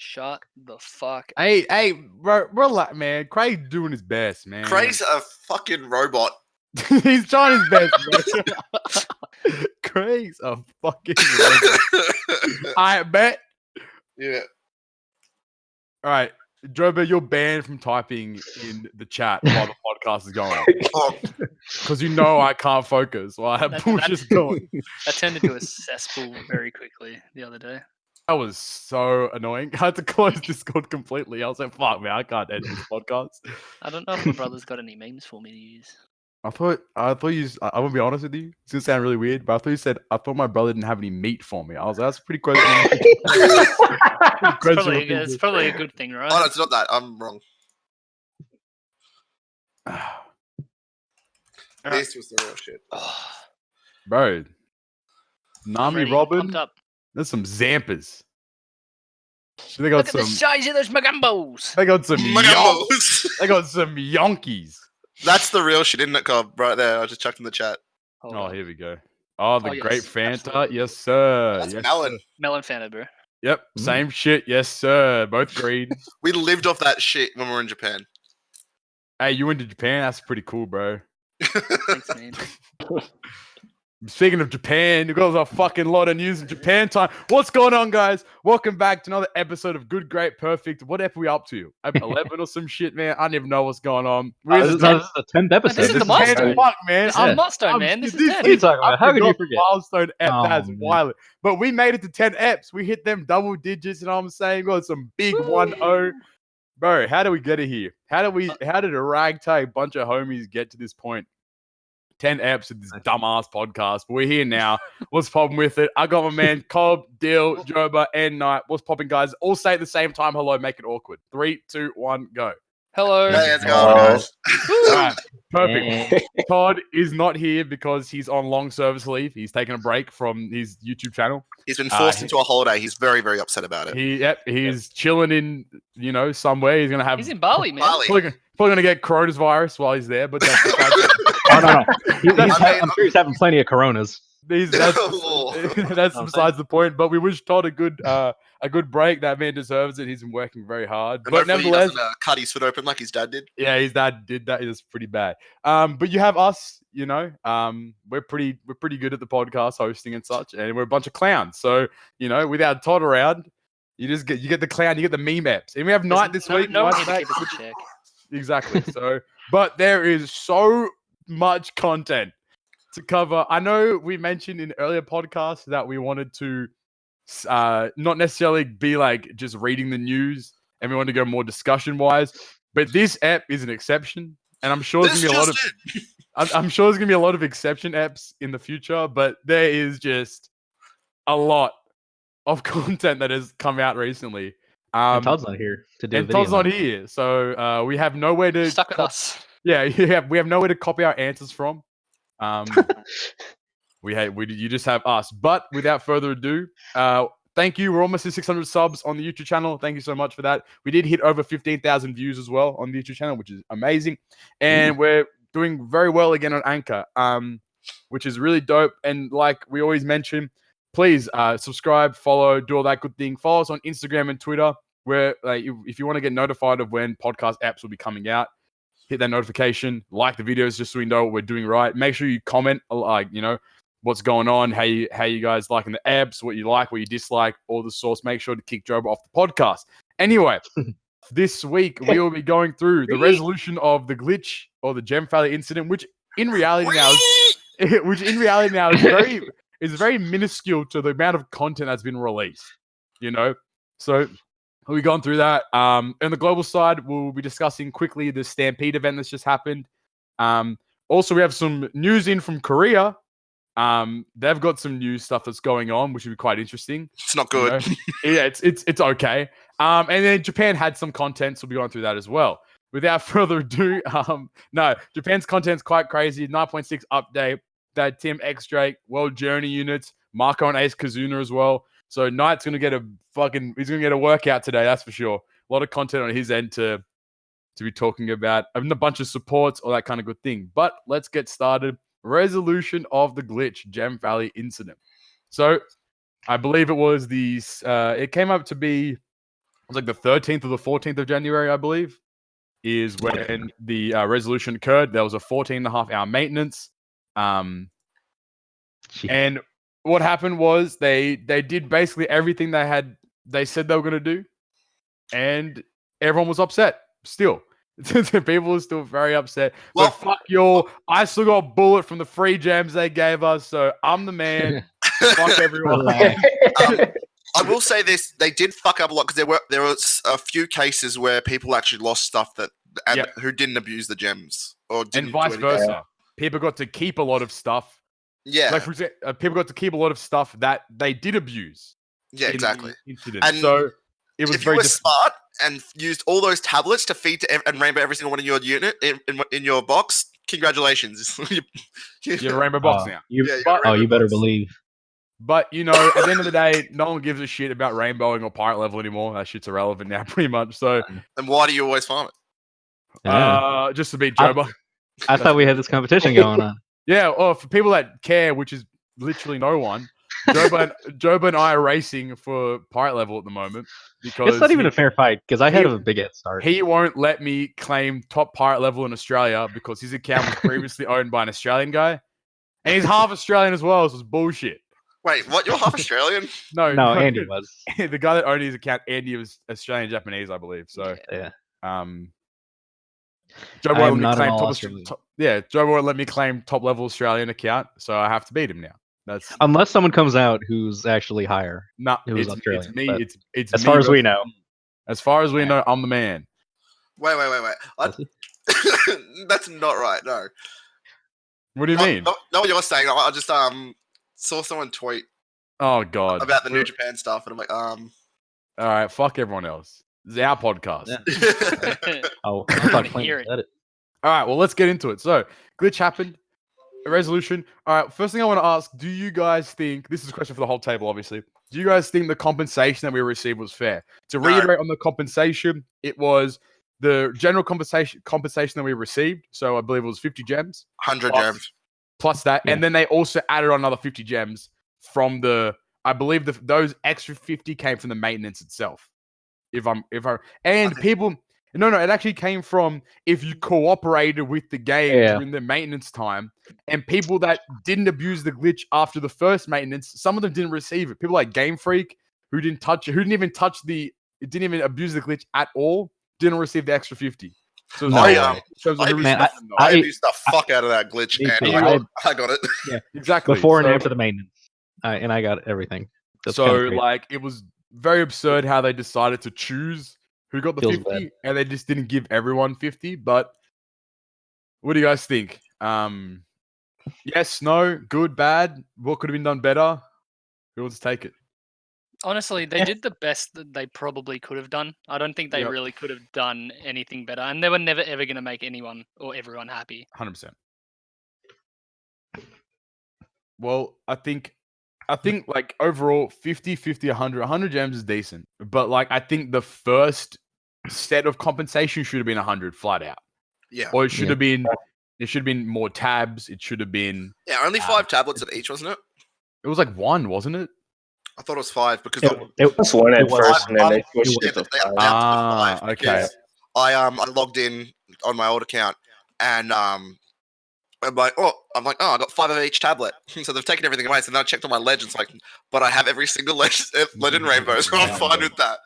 Shut the fuck up. Hey, bro, relax, man. Craig's doing his best, man. Craig's a fucking robot. He's trying his best, bro. Craig's a fucking robot. I bet. Yeah. All right, Joba, you're banned from typing in the chat while the podcast is going. Because you know I can't focus while I have bullshit going. That turned into a cesspool very quickly the other day. That was so annoying. I had to close Discord completely. I was like, fuck, man, I can't edit this podcast. I don't know if my brother's got any memes for me to use. I thought you. I want to be honest with you. It's gonna sound really weird, but I thought you said I thought my brother didn't have any meat for me. I was like, that's pretty close. It's probably a good thing, right? Oh, no, it's not that. I'm wrong. This was the real shit. Bro, Nami Robin. Pumped up. There's some Zampers. They got Look at the size of those Magumbos. They got some Magumbos. They got some Yonkies. That's the real shit, isn't it, Cobb? Right there. I just chucked in the chat. Oh, here we go. Oh, the yes, Great Fanta. absolutely. Yes, sir. That's yes, melon. sir. Melon Fanta, bro. Yep, same shit. Yes, sir. Both green. We lived off that shit when we were in Japan. Hey, you went to Japan? That's pretty cool, bro. Thanks, man. Speaking of Japan, we've got a fucking lot of news in Japan time. What's going on, guys? Welcome back to another episode of Good, Great, Perfect. What ep are we up to? 11 or some shit, man. I don't even know what's going on. This is the 10th episode. This is the milestone. Fuck, man. This is the milestone, man. This is 10. What are you talking about? How could you forget? Milestone ep. That's man. wild. But we made it to 10 eps. We hit them double digits, you know what I'm saying? We got some big 1-0. Bro, how do we get it here? How did a ragtag bunch of homies get to this point? 10 eps of this dumbass podcast. But we're here now. What's popping with it? I got my man Cobb, Dill, Joba, and Knight. What's popping, guys? All say at the same time. Hello, make it awkward. 3, 2, 1, go. Hello. Hey, how's it going, guys? All right, perfect. Todd is not here because he's on long service leave. He's taking a break from his YouTube channel. He's been forced into a holiday. He's very, very upset about it. He's chilling in, somewhere. He's gonna have. He's in Bali, man. Bali. Probably gonna get coronavirus while he's there, but that's No. I'm sure he's having plenty of Coronas. that's besides the point. But we wish Todd a good break. That man deserves it. He's been working very hard. And but nevertheless, he doesn't cut his foot open like his dad did. Yeah, his dad did that. It was pretty bad. But you have us. We're pretty good at the podcast hosting and such, and we're a bunch of clowns. So without Todd around, you get the clown, you get the meme apps, and we have Knight this week. No, Knight's back. check. Exactly. So, but there is so much content to cover. I know we mentioned in earlier podcasts that we wanted to not necessarily be like just reading the news, and we want to go more discussion wise. But this app is an exception, and I'm sure there's gonna be a lot of exception apps in the future. But there is just a lot of content that has come out recently. And Todd's not here to do. And Todd's not here, so we have nowhere to Stuck with us. Yeah, we have nowhere to copy our answers from. You just have us. But without further ado, thank you. We're almost at 600 subs on the YouTube channel. Thank you so much for that. We did hit over 15,000 views as well on the YouTube channel, which is amazing. And we're doing very well again on Anchor, which is really dope. And like we always mention, please subscribe, follow, do all that good thing. Follow us on Instagram and Twitter, where if you want to get notified of when podcast apps will be coming out, hit that notification, like the videos just so we know what we're doing right. Make sure you comment, what's going on, how you guys liking the apps, what you like, what you dislike, all the source. Make sure to kick Job off the podcast. Anyway, this week we will be going through the resolution of the glitch or the Gem Valley incident, which in reality now is very minuscule to the amount of content that's been released. So we've gone through that. On the global side, we'll be discussing quickly the Stampede event that's just happened. Also, we have some news in from Korea. They've got some new stuff that's going on, which would be quite interesting. It's not good. Yeah, it's okay. And then Japan had some content, so we'll be going through that as well. Without further ado, Japan's content's quite crazy. 9.6 update. That Tim X Drake, World Journey units, Marco and Ace Kazuna as well. So Knight's gonna get a workout today, that's for sure. A lot of content on his end to be talking about, and a bunch of supports, all that kind of good thing. But let's get started. Resolution of the glitch, Gem Valley incident. So I believe it was it came up to be was like the 13th or the 14th of January, I believe, is when the resolution occurred. There was a 14.5-hour maintenance. And what happened was they did basically everything they said they were going to do, and everyone was upset still. People were still very upset. Well- but fuck y'all. I still got a bullet from the free gems they gave us, so I'm the man. Fuck everyone. I will say this: they did fuck up a lot because there was a few cases where people actually lost stuff who didn't abuse the gems or didn't And vice do anything. versa. People got to keep a lot of stuff. Yeah, Like for example, people got to keep a lot of stuff that they did abuse. yeah, in exactly. the incident. And so it was if you very were smart and used all those tablets to feed to and rainbow every single one in your unit in your box, congratulations. You're a rainbow box now. you're a You rainbow better box. believe. But you know, at the end of the day, no one gives a shit about rainbowing or pirate level anymore. That shit's irrelevant now, pretty much. So, And why do you always farm it? just to beat Joba. I thought we had this competition going on. Yeah, or for people that care, which is literally no one, Joba and I are racing for pirate level at the moment because It's not even a fair fight because I had a big head start. he won't let me claim top pirate level in Australia because his account was previously owned by an Australian and he's half Australian as well, so it's bullshit. Wait, what? You're half Australian? No, Andy was. The guy that owned his account, Andy, was Australian Japanese, I believe. So, Yeah. Joe I won't am let me not claim at all top, Australian. Joe won't let me claim top level Australian account, so I have to beat him now. That's Unless someone comes out who's actually higher. no, who's it's Australian, me. but It's as me far as we versus know. him. As far as we know, I'm the man. Wait. That's not right. No. What do you mean? No, what you're saying. I just saw someone tweet Oh god, about the New Japan stuff, and I'm like, All right, fuck everyone else. This is our podcast. Yeah. Oh, I wanna thought hear Clinton said it. All right, well, let's get into it. So, glitch happened. A resolution. All right, first thing I want to ask, do you guys think, this is a question for the whole table, obviously, do you guys think the compensation that we received was fair? To reiterate on the compensation, it was the general compensation that we received. So I believe it was 50 gems. 100 gems. Plus that. Yeah. And then they also added on another 50 gems from I believe those extra 50 came from the maintenance itself. No, it actually came from if you cooperated with the game during the maintenance time, and people that didn't abuse the glitch after the first maintenance, some of them didn't receive it. People like Game Freak, who didn't even abuse the glitch at all, didn't receive the extra 50. So I abused the fuck out of that glitch, and I got it. Yeah, exactly. Before and after the maintenance, and I got everything. That's it was very absurd how they decided to choose who got the 50, and they just didn't give everyone 50. But what do you guys think? Yes, no, good, bad. What could have been done better? Who wants to take it? Honestly, they did the best that they probably could have done. I don't think they really could have done anything better, and they were never ever going to make anyone or everyone happy. 100%. Well, I think like overall 50, 100 gems is decent. But like I think the first set of compensation should have been 100 flat out. Yeah. Or it should have been more tabs. It should have been only 5 tablets at each, wasn't it? It was like 1, wasn't it? I thought it was 5 because it was 1 at first, and then they pushed it to 5. Okay. I logged in on my old account, and I'm like, I got 5 of each tablet. So they've taken everything away. So then I checked on my legends, but I have every single legend rainbow, so I'm fine with that.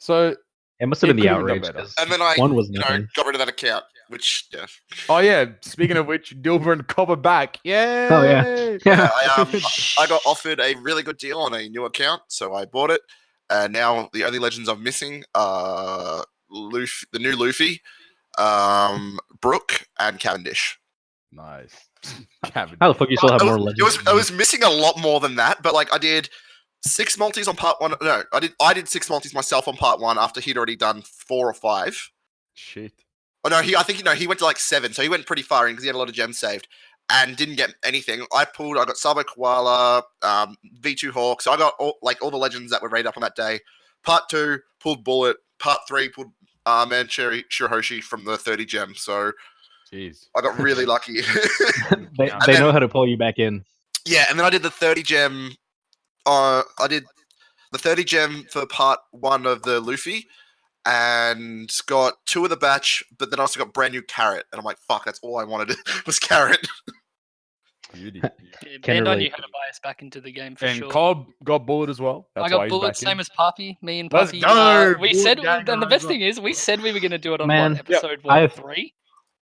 So it must have been the outrage. And then I got rid of that account, which Oh yeah. Speaking of which, Dilber and Copper back. Yay! Oh yeah. I got offered a really good deal on a new account, so I bought it. And now the only legends I'm missing are the new Luffy, Brooke, and Cavendish. Nice. Cavendish. How the fuck you still have more legends? I was missing a lot more than that, but like I did 6 multis on part 1. No, I did 6 multis myself on part 1 after he'd already done 4 or 5. Shit. Oh no, I think he went to like 7, so he went pretty far in because he had a lot of gems saved and didn't get anything. I got Sabo Koala, V2 Hawk, so I got all the legends that were rated up on that day. Part 2 pulled Bullet, part 3 pulled Mancheri Shirahoshi from the 30 gems. So jeez, I got really lucky. they know how to pull you back in. Yeah, and then I did the 30 gem. I did the 30 gem for part 1 of the Luffy, and got 2 of the batch, but then also got brand new carrot, and I'm like, fuck, that's all I wanted was carrot. Beauty. Yeah, Can Bandai knew relate. how to buy us back into the game for And sure. Cobb got bullet as well. That's I why got he's bullet, back same in. as Puppy. Me and Let's Puppy. go! We Bullet said, gang and the rise best up. thing is, we said we were going to do it on Man, what, episode I- 3?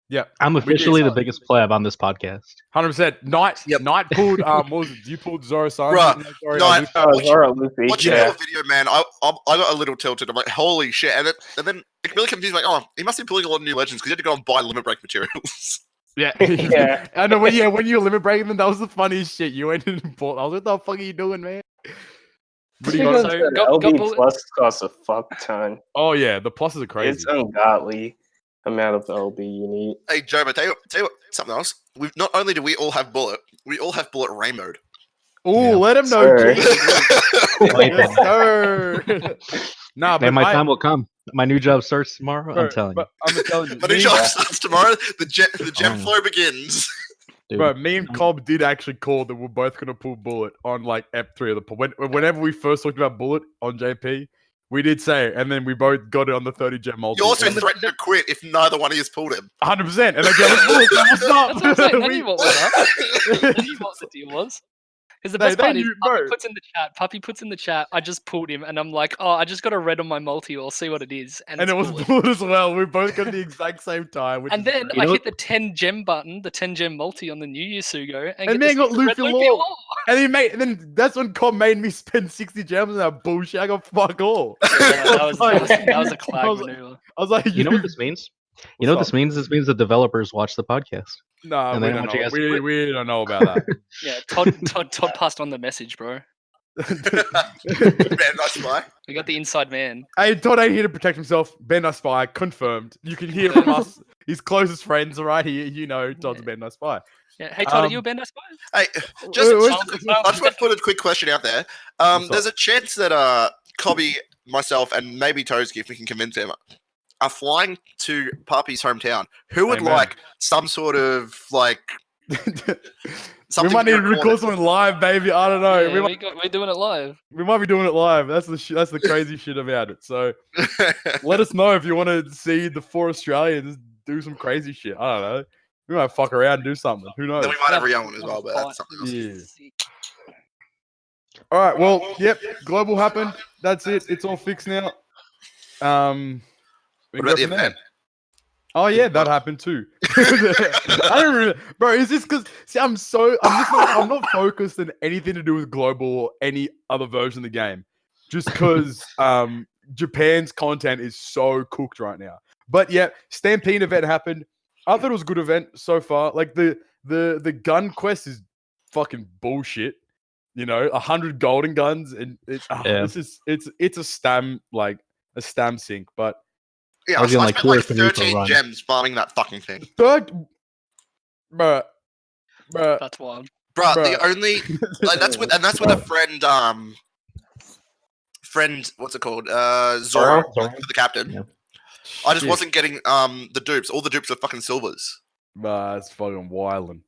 Yeah, I'm we did. officially the biggest pleb on this podcast. 100%. Knight, Yep. Knight pulled. What was it? You pulled Zoro Sanji. Bruh, Sorry, Knight, Luffy. Oh, Zoro Luffy. Watching Yeah. your video, man, I got a little tilted. I'm like, holy shit. And then it really confused me. Like, oh, he must be pulling a lot of new legends because he had to go and buy limit break materials. Yeah, Yeah. I know. When you were limit breaking them, that was the funniest shit. You went in and bought. I was like, what the fuck are you doing, man? What do you Because got? So, the got LB bullet- plus costs a fuck ton. Oh yeah, the pluses are crazy. It's ungodly amount of LB you need. Hey, Joe, but tell you what, something else. We've not only do we all have bullet, we all have bullet rainbowed. Oh, Yeah. let him know. Sir. Yes, sir. Nah, but Man, my time will come. My new job starts tomorrow. I'm bro, telling you. but I'm telling you, But in me, shop starts tomorrow. The gem Oh. flow begins. Dude. bro, me and Cobb did actually call that we're both gonna pull bullet on like Ep.3 of the whenever we first talked about bullet on JP, we did say, and then we both got it on the 30 gem multi. You also threatened to quit if neither one of you pulled him. 100%, and they gave us bullet. What's up? That's what I'm saying. They We- knew what was up. They knew what the deal was. Because the They- best they part is, knew, Puppy bro. puts in the chat, I just pulled him, and I'm like, oh, I just got a red on my multi, I'll see what it is. And And it's it was bullet. bullet as well. We both got the exact same time. Which And is then great. You I know hit the 10 gem button, the 10 gem multi on the new Yusugo, and And get then to got see the red Luffy Luffy Law. Law. And then that's when Cobb made me spend 60 gems on that bullshit. I got fuck all. Yeah, that was I a was clag like- maneuver. I was like, You know what this means? You know what What's this means? This means the developers watch the podcast. Nah, And we they don't want you know. guys to quit. We don't know about that. Yeah, Todd passed on the message, bro. Man, that's why. We got the inside man. Hey, Todd ain't here to protect himself. Ben I Spy, confirmed. You can hear from us, his closest friends, right here. You know, Todd's Ben I Spy. Yeah. Hey, Todd, are you a Um, Bandai Spy? Hey, just Wait, I just want to put a quick question out there. What's There's up? a chance that Cobby, myself, and maybe Toski, if we can convince him, are flying to Puppy's hometown. Who would Amen. like some sort of like we something might need to recorded? record something live, baby. I don't know. Yeah, we we're doing it live. might be doing it live. That's the crazy shit about it. So let us know if you want to see the 4 Australians do some crazy shit. I don't know. We might fuck around and do something. Who knows? Then we might have Rio on as well, but that's something else. Yeah. Sick. All right. Well, yep. Global happened. That's it. It's all fixed now. We What about go the from there. event? Oh yeah, that happened too. I don't really, bro. Is this because I'm not focused on anything to do with global or any other version of the game, just because Japan's content is so cooked right now. But yeah, Stampede event happened. I thought it was a good event so far. Like the gun quest is fucking bullshit. You know, 100 golden guns and it's a stam sync, but. Yeah, I was I gonna, spent like, like clear for me to 13 run. gems farming that fucking thing. Third, bruh. That's wild. Bruh, Bruh. the only that's with a friend, what's it called? Zoro, Zoro. for the captain. Yeah. I just Shit. wasn't getting the dupes. All the dupes were fucking silvers. That's fucking wildin'.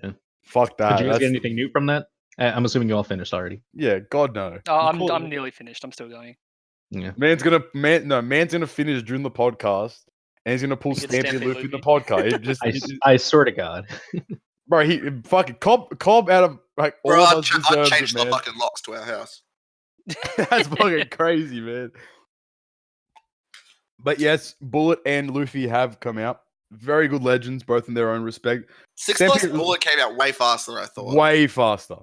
Yeah. Fuck that. Did you guys get That's- anything new from that? I'm assuming you all finished already. Yeah, God no. Oh, You call I'm it- nearly finished. I'm still going. Yeah. Man's gonna finish during the podcast, and he's gonna pull Get Stampede Stampede Luffy in the Luffy. podcast. It just, I swear to God. bro, he fucking Cobb out of like all Bro, of I us deserves changed it, the man. fucking locks to our house. That's fucking crazy, man. But yes, Bullet and Luffy have come out. Very good legends, both in their own respect. 6 Stampede- plus bullet came out way faster than I thought. Way faster.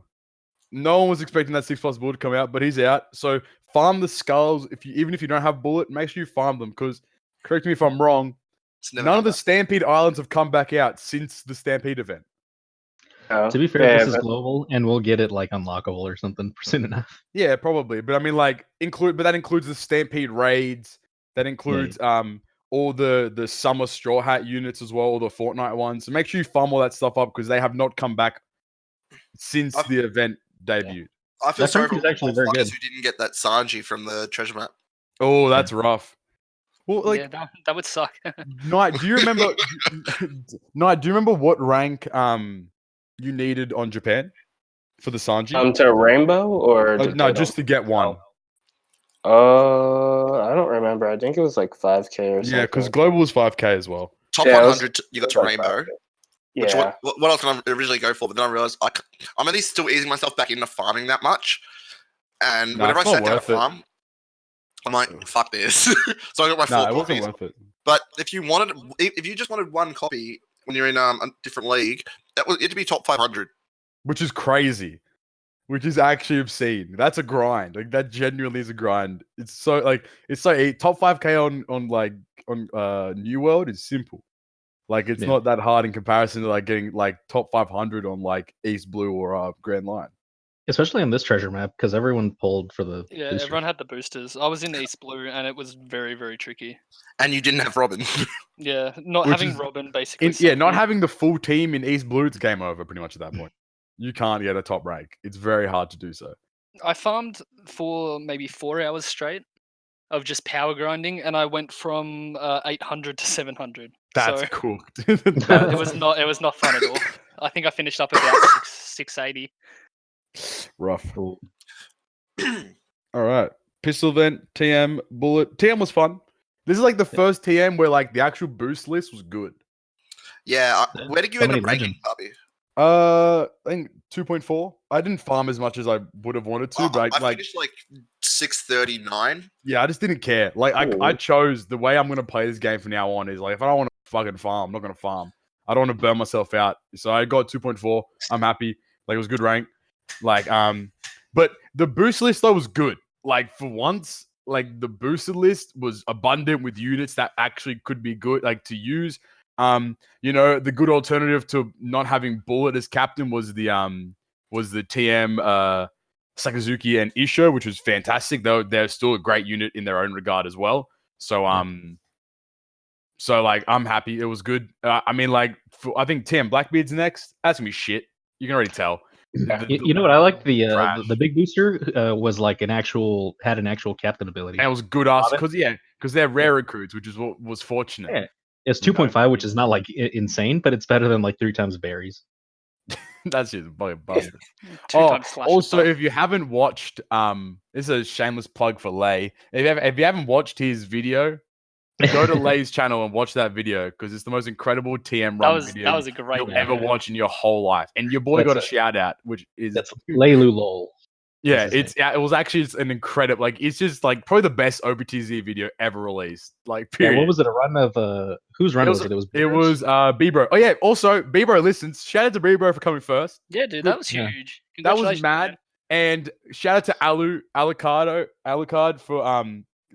No one was expecting that 6+ bullet to come out, but he's out. So farm the skulls. Even if you don't have bullet, make sure you farm them. Because correct me if I'm wrong, It's never none come of the back. Stampede Islands have come back out since the Stampede event. Oh, To be fair, yeah, this is but- global, and we'll get it like unlockable or something soon enough. Yeah, probably. But I mean, like that includes the Stampede raids. That includes all the summer straw hat units as well, all the Fortnite ones. So make sure you farm all that stuff up because they have not come back since I've- the event debuted. I feel That sorry perk for is actually all very fuckers good. who didn't get that Sanji from the treasure map. Oh, that's rough. Well, like yeah, that would suck. Knight, do you remember? Knight, do you remember what rank you needed on Japan for the Sanji? To Rainbow or No, just to get one. I don't remember. I think it was like 5K or something. Yeah, because global was 5K as well. Top Yeah, it was- 100, you got it to was like rainbow. 5K. Which Yeah. what I was going to originally go for, but then I realized I'm at least still easing myself back into farming that much. And Nah, whenever I it's not sat down to worth it. farm, I'm like, fuck this. So I got my No, 4 it wasn't copies. worth it. But if you just wanted one copy when you're in a different league, it'd be top 500. Which is crazy. Which is actually obscene. That's a grind. Like that genuinely is a grind. It's so top 5K on New World is simple. Like it's not that hard in comparison to like getting like top 500 on like East Blue or Grand Line. Especially on this treasure map, because everyone pulled for the Yeah, boosters. everyone had the boosters. I was in East Blue, and it was very, very tricky. And you didn't have Robin. Yeah, not Which having is- Robin basically. Not having the full team in East Blue, it's game over pretty much at that point. You can't get a top rank. It's very hard to do so. I farmed for maybe 4 hours straight of just power grinding, and I went from 800 to 700. That's So cooked. it was not fun at all. I think I finished up about 680. Rough. Cool. All right. Pistol vent, TM, bullet. TM was fun. This is like the first TM where like the actual boost list was good. Yeah. Yeah, Where did you so end up many ranking, legends. Bobby? I think 2.4. I didn't farm as much as I would have wanted to, but I finished like 639. yeah, I just didn't care. Like I Ooh. chose the way I'm gonna play this game from now on is like if I don't want to fucking farm, I'm not gonna farm. I don't want to burn myself out. So I got 2.4. I'm happy. Like it was good rank. Like but the boost list though was good. Like for once, like the boosted list was abundant with units that actually could be good, like to use. The good alternative to not having Bullet as captain was the TM Sakazuki and Isho, which was fantastic. Though they're still a great unit in their own regard as well. So so like I'm happy. It was good. I mean, like I think TM Blackbeard's next. That's gonna be shit. You can already tell. You know what I liked? Trash. The big booster was like had an actual captain ability. And it was good ass Love it. because they're rare recruits, which is what was fortunate. Yeah. It's You know? 2.5, which is not like insane, but it's better than like 3 times berries. That's just fucking busted. Two times slash. Also, if you haven't watched, this is a shameless plug for Lay. If you haven't watched his video, go to Lay's channel and watch that video because it's the most incredible TM run video that was a great you'll video. ever watch in your whole life. And your boy got a shout out, which is That's Leilu Lol. yeah, his it was actually an incredible, like it's just like probably the best OPTZ video ever released. Like Yeah, period. what was it? A run of whose run was it? It was B-Bro. Oh yeah, also B-Bro listens. Shout out to B-Bro for coming first. Yeah, dude, that was Yeah. huge. That was Congratulations, mad. man. And shout out to Alucard for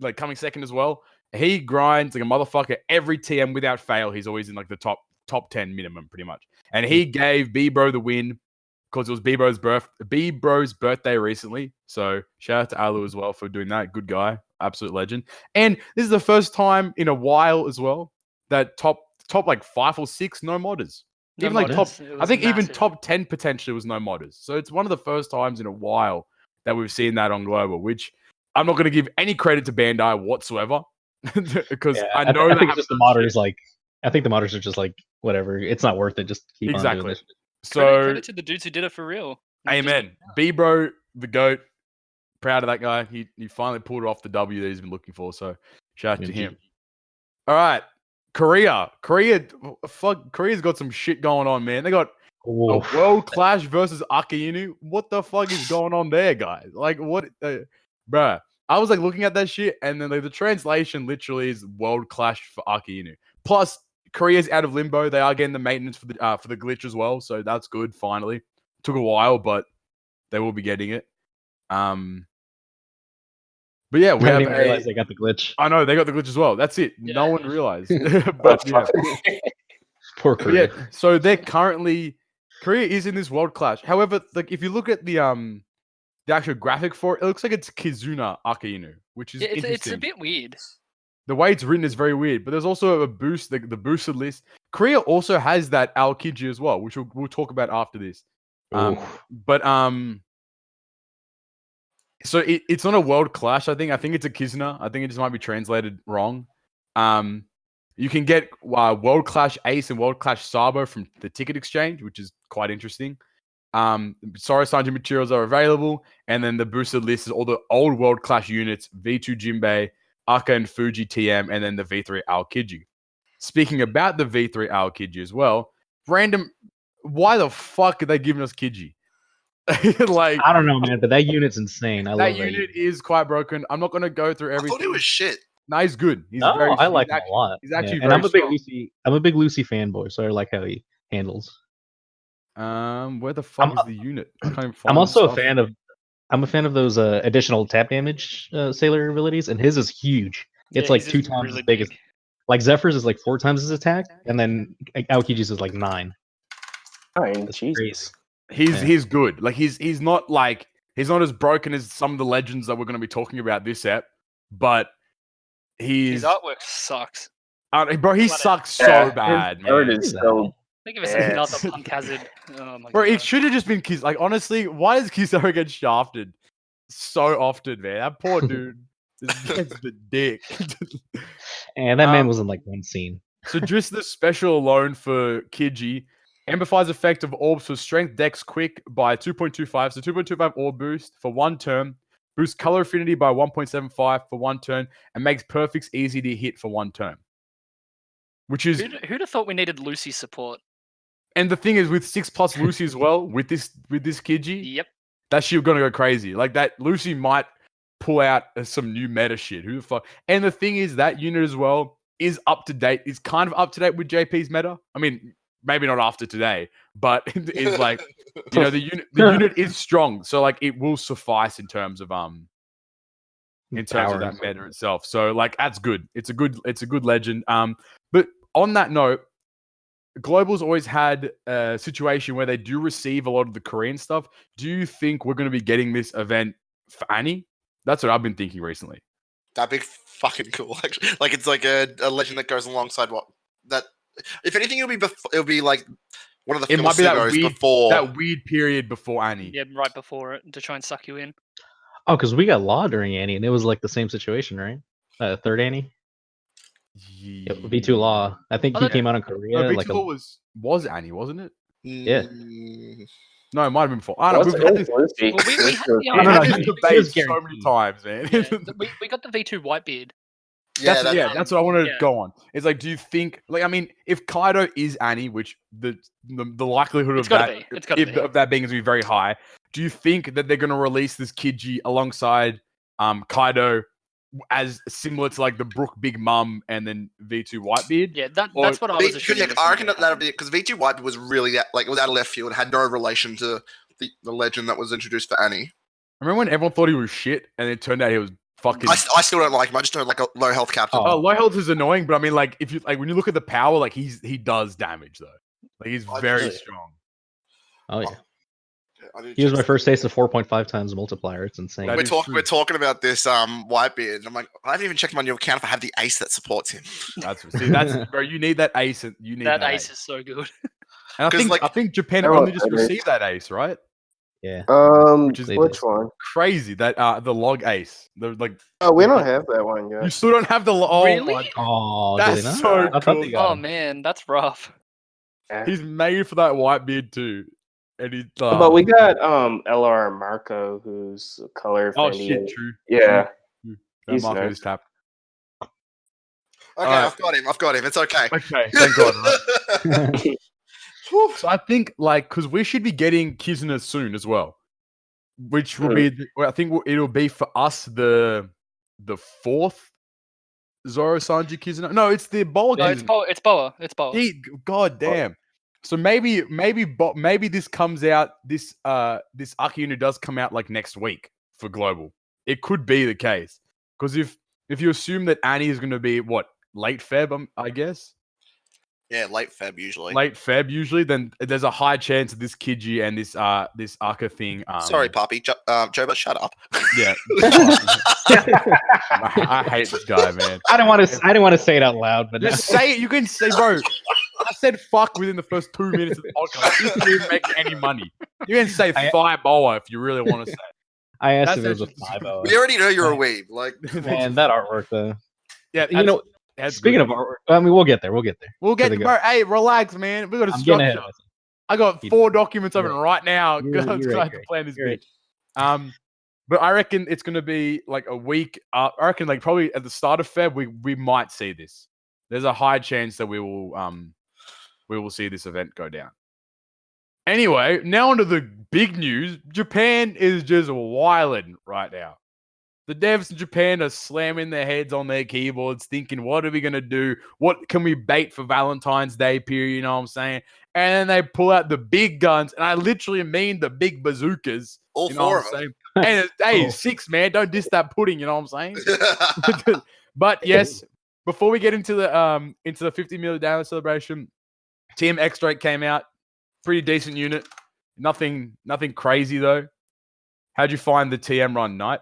like coming second as well. He grinds like a motherfucker every TM without fail. He's always in like the top 10 minimum, pretty much. And he gave B-Bro the win because it was B-Bro's birthday recently. So shout out to Alu as well for doing that. Good guy, absolute legend. And this is the first time in a while as well that top like 5 or 6 no modders. No Even like modders. It I was think even massive. top 10 potentially was no modders. So it's one of the first times in a while that we've seen that on global, which I'm not going to give any credit to Bandai whatsoever because I know I think that it's just the modders like I think the modders are just like whatever. It's not worth it. Just keep on doing exactly. this. So Credit to the dudes who did it for real. amen. B-Bro, the GOAT. Proud of that guy. He finally pulled off the W that he's been looking for. So shout out to him. All right. Korea's got some shit going on, man. They got a World Clash versus Akainu. What the fuck is going on there, guys? Like, what? Bruh. I was like looking at that shit, and then like, the translation literally is World Clash for Akainu. Plus, Korea's out of limbo. They are getting the maintenance for the glitch as well, so that's good. Finally, took a while, but they will be getting it. But yeah, we I have didn't even realize they got the glitch. I know they got the glitch as well. That's it. No Yeah. one realized. But yeah. Poor Korea. Yeah, so they're currently Korea is in this World Clash. However, like if you look at the actual graphic for it, it looks like it's Kizuna Akainu, which is interesting. It's a bit weird. The way it's written is very weird, but there's also a boost, the boosted list. Korea also has that Aokiji as well, which we'll talk about after this. So it's not a World Clash. I think it's a Kizuna. I think it just might be translated wrong. You can get World Clash Ace and World Clash Sabo from the ticket exchange, which is quite interesting. Sorry, Sanji materials are available, and then the boosted list is all the old World Clash units: V2 Jinbei, Aka and Fuji TM, and then the V3 Aokiji. Speaking about the V3 Aokiji as well, random. Why the fuck are they giving us Kiji? Like, I don't know, man, but that unit's insane. I that love unit is quite broken. I'm not going to go through I everything. thought it was shit. No, he's good. He's No, very. I like he's him a lot. He's actually and very I'm a big strong. Lucy. I'm a big Lucy fanboy, so I like how he handles. Where the fuck is the unit? I can't even find. I'm also a stuff. fan of. I'm a fan of those additional tap damage sailor abilities, and his is huge. It's like his 2 is times really as big as. big. Like Zephyr's is like 4 times his attack, and then Aokiji's is like 9. That's Jesus. crazy. He's good. Like he's not as broken as some of the legends that we're going to be talking about this ep, but His artwork sucks. bro, he sucks so bad, His art man. is so Think of it as bad. another punk hazard. Oh my Bro, god. it should have just been Kiss. Like honestly, why does Kizaru get shafted so often, man? That poor dude just gets the dick. And that man was in like one scene. So just the special alone for Kiji amplifies effect of orbs for strength, dex, quick by 2.25. So 2.25 orb boost for 1 turn. Boosts color affinity by 1.75 for 1 turn, and makes perfects easy to hit for 1 turn. Which is, Who'd have thought we needed Lucy support? and the thing is, with 6+ Lucy as well, with this Kiji, Yep. that shit gonna go crazy. Like that Lucy might pull out some new meta shit. Who the fuck? And the thing is, that unit as well is up to date. Is kind of up to date with JP's meta. I mean, maybe not after today, but it's like, you know, the unit is strong, so like it will suffice in terms of that meta itself. So like that's good. It's a good legend. But on that note, Global's always had a situation where they do receive a lot of the Korean stuff. Do you think we're going to be getting this event for Annie? That's what I've been thinking recently. That'd be fucking cool. Actually, like it's like a legend that goes alongside what that. If anything, it'll be like one of the. It might be that weird period before Annie. Yeah, right before it to try and suck you in. Oh, because we got Law during Annie, and it was like the same situation, right? Third Annie. Yep, V2 Law. I think he came out in Korea. No, V2 like Law was Annie, wasn't it? Yeah. No, it might have been before. I don't know. We've had this. We We've had this debate so many times, man. Yeah, we got the V2 Whitebeard. That's what I wanted to go on. It's like, do you think, like, I mean, if Kaido is Annie, which the likelihood of that being is going to be very high, do you think that they're going to release this Kiji alongside Kaido as similar to like the Brook Big Mum and then V2 Whitebeard? Yeah, that's what I was assuming. I reckon that'll be because V2 Whitebeard was really like was out of left field, had no relation to the legend that was introduced for Annie. Remember when everyone thought he was shit, and it turned out he was fucking. I still don't like him. I just don't like a low health captain. Oh, low health is annoying, but I mean, like, if you like when you look at the power, like he does damage though. Like he's very strong. Oh yeah. He was my first taste of 4.5 times multiplier. It's insane. We're talking about this Whitebeard, and I'm like, I haven't even checked my new account if I have the ace that supports him. That's bro. You need that ace. You need that ace is so good. And I think Japan only just received that ace, right? Yeah. Which one? Crazy that the log ace. We don't have that one yet. You still don't have the really? Oh, that's so cool. Oh man, that's rough. He's made for that Whitebeard too. And he's, but we got LR Marco, who's color. Oh shit, true. Yeah, true. That Marco is tapped. Okay, I've got him. It's okay. Okay, thank God. Right? So I think because we should be getting Kizuna soon as well, which will be. I think it'll be for us the 4th Zoro Sanji Kizuna. No, it's the Boa. No, it's Boa. God damn. So maybe this comes out. This Aki unit does come out like next week for global. It could be the case because if you assume that Annie is going to be late Feb, I guess. Yeah, late Feb usually. Then there's a high chance of this Kiji and this Aka thing. Sorry, Poppy. Joba, shut up. Yeah. I hate this guy, man. I don't want to say it out loud, but just say it. You can say, bro. I said fuck within the first 2 minutes of the podcast. You didn't even make any money. You can say Thigh Boa if you really want to say it. I asked if it was a 5-0. We already know you're a weeb. Like, man, that artwork though. Yeah, speaking of artwork, I mean, we'll get there. We'll get there. Bro, hey, relax, man. We got a structure. I got 4 documents open right now. You're I'm right, gonna have to Greg. plan this You're right. bitch. But I reckon it's gonna be like a week. I reckon like probably at the start of Feb, we might see this. There's a high chance that we will see this event go down. Anyway, now onto the big news. Japan is just wilding right now. The devs in Japan are slamming their heads on their keyboards, thinking, what are we going to do? What can we bait for Valentine's Day period? You know what I'm saying? And then they pull out the big guns, and I literally mean the big bazookas. All you know 4 what of I'm them. saying? And hey, Oh. 6, man. Don't diss that pudding, you know what I'm saying? But yes, before we get into the 50 million download celebration, TM X-Drake came out. Pretty decent unit. Nothing crazy though. How'd you find the TM run, Knight?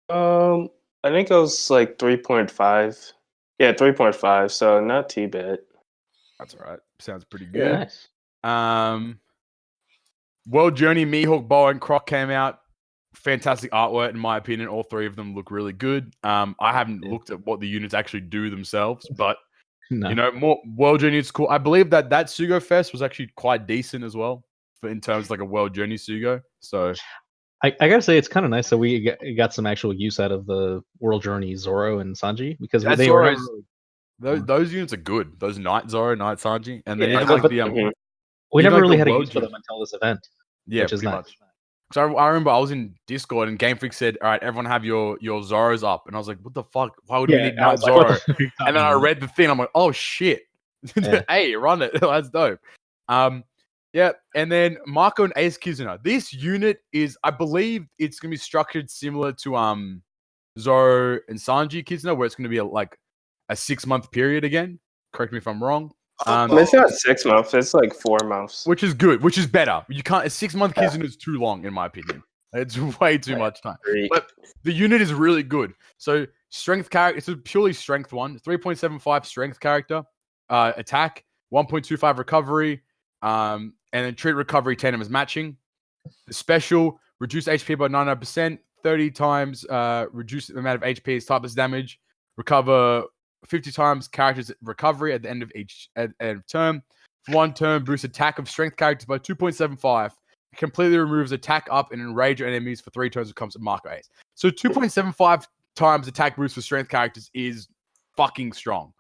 I think it was like 3.5. Yeah, 3.5. So not too bad. That's all right. Sounds pretty Yeah. good. Nice. World Journey, Mihawk, Bow, and Croc came out. Fantastic artwork, in my opinion. All 3 of them look really good. I haven't looked at what the units actually do themselves, but No. you know, more World Journey is cool. I believe that Sugo Fest was actually quite decent as well, in terms of like a World Journey Sugo. So I gotta say it's kind of nice that we got some actual use out of the World Journey Zoro and Sanji because that's they were Zoro's- never really, those units are good. Those Knight Zoro, Knight Sanji, and then Yeah, even but- like the Mhm. we even never like really the had a World use for them Journey. until this event. Yeah, which is pretty nice. much. So I remember I was in Discord and Game Freak said, "All right, everyone have your Zoros up," and I was like, "What the fuck? Why would we need I Knight was like, what Zoro?" the fuck are you And then talking I about? read the thing. I'm like, "Oh shit! Yeah. Hey, run it! That's dope." Yeah, and then Marco and Ace Kizuna. This unit is, I believe, it's gonna be structured similar to Zoro and Sanji Kizuna, where it's gonna be a 6-month period again. Correct me if I'm wrong. It's not 6 months. It's like 4 months. Which is good, which is better. You can't. A 6-month Kizuna is too long, in my opinion. It's way too much time. Great. But the unit is really good. So strength character, it's a purely strength one. 3.75 strength character, attack, 1.25 recovery, and then treat recovery tandem as matching. The special, reduce HP by 99%, 30 times reduce the amount of HP as typeless damage, recover 50 times characters recovery at the end of each end of term. For 1 turn, boost attack of strength characters by 2.75. Completely removes attack up and enrage your enemies for 3 turns. It comes to Marco Ace. So 2.75 times attack boost for strength characters is fucking strong.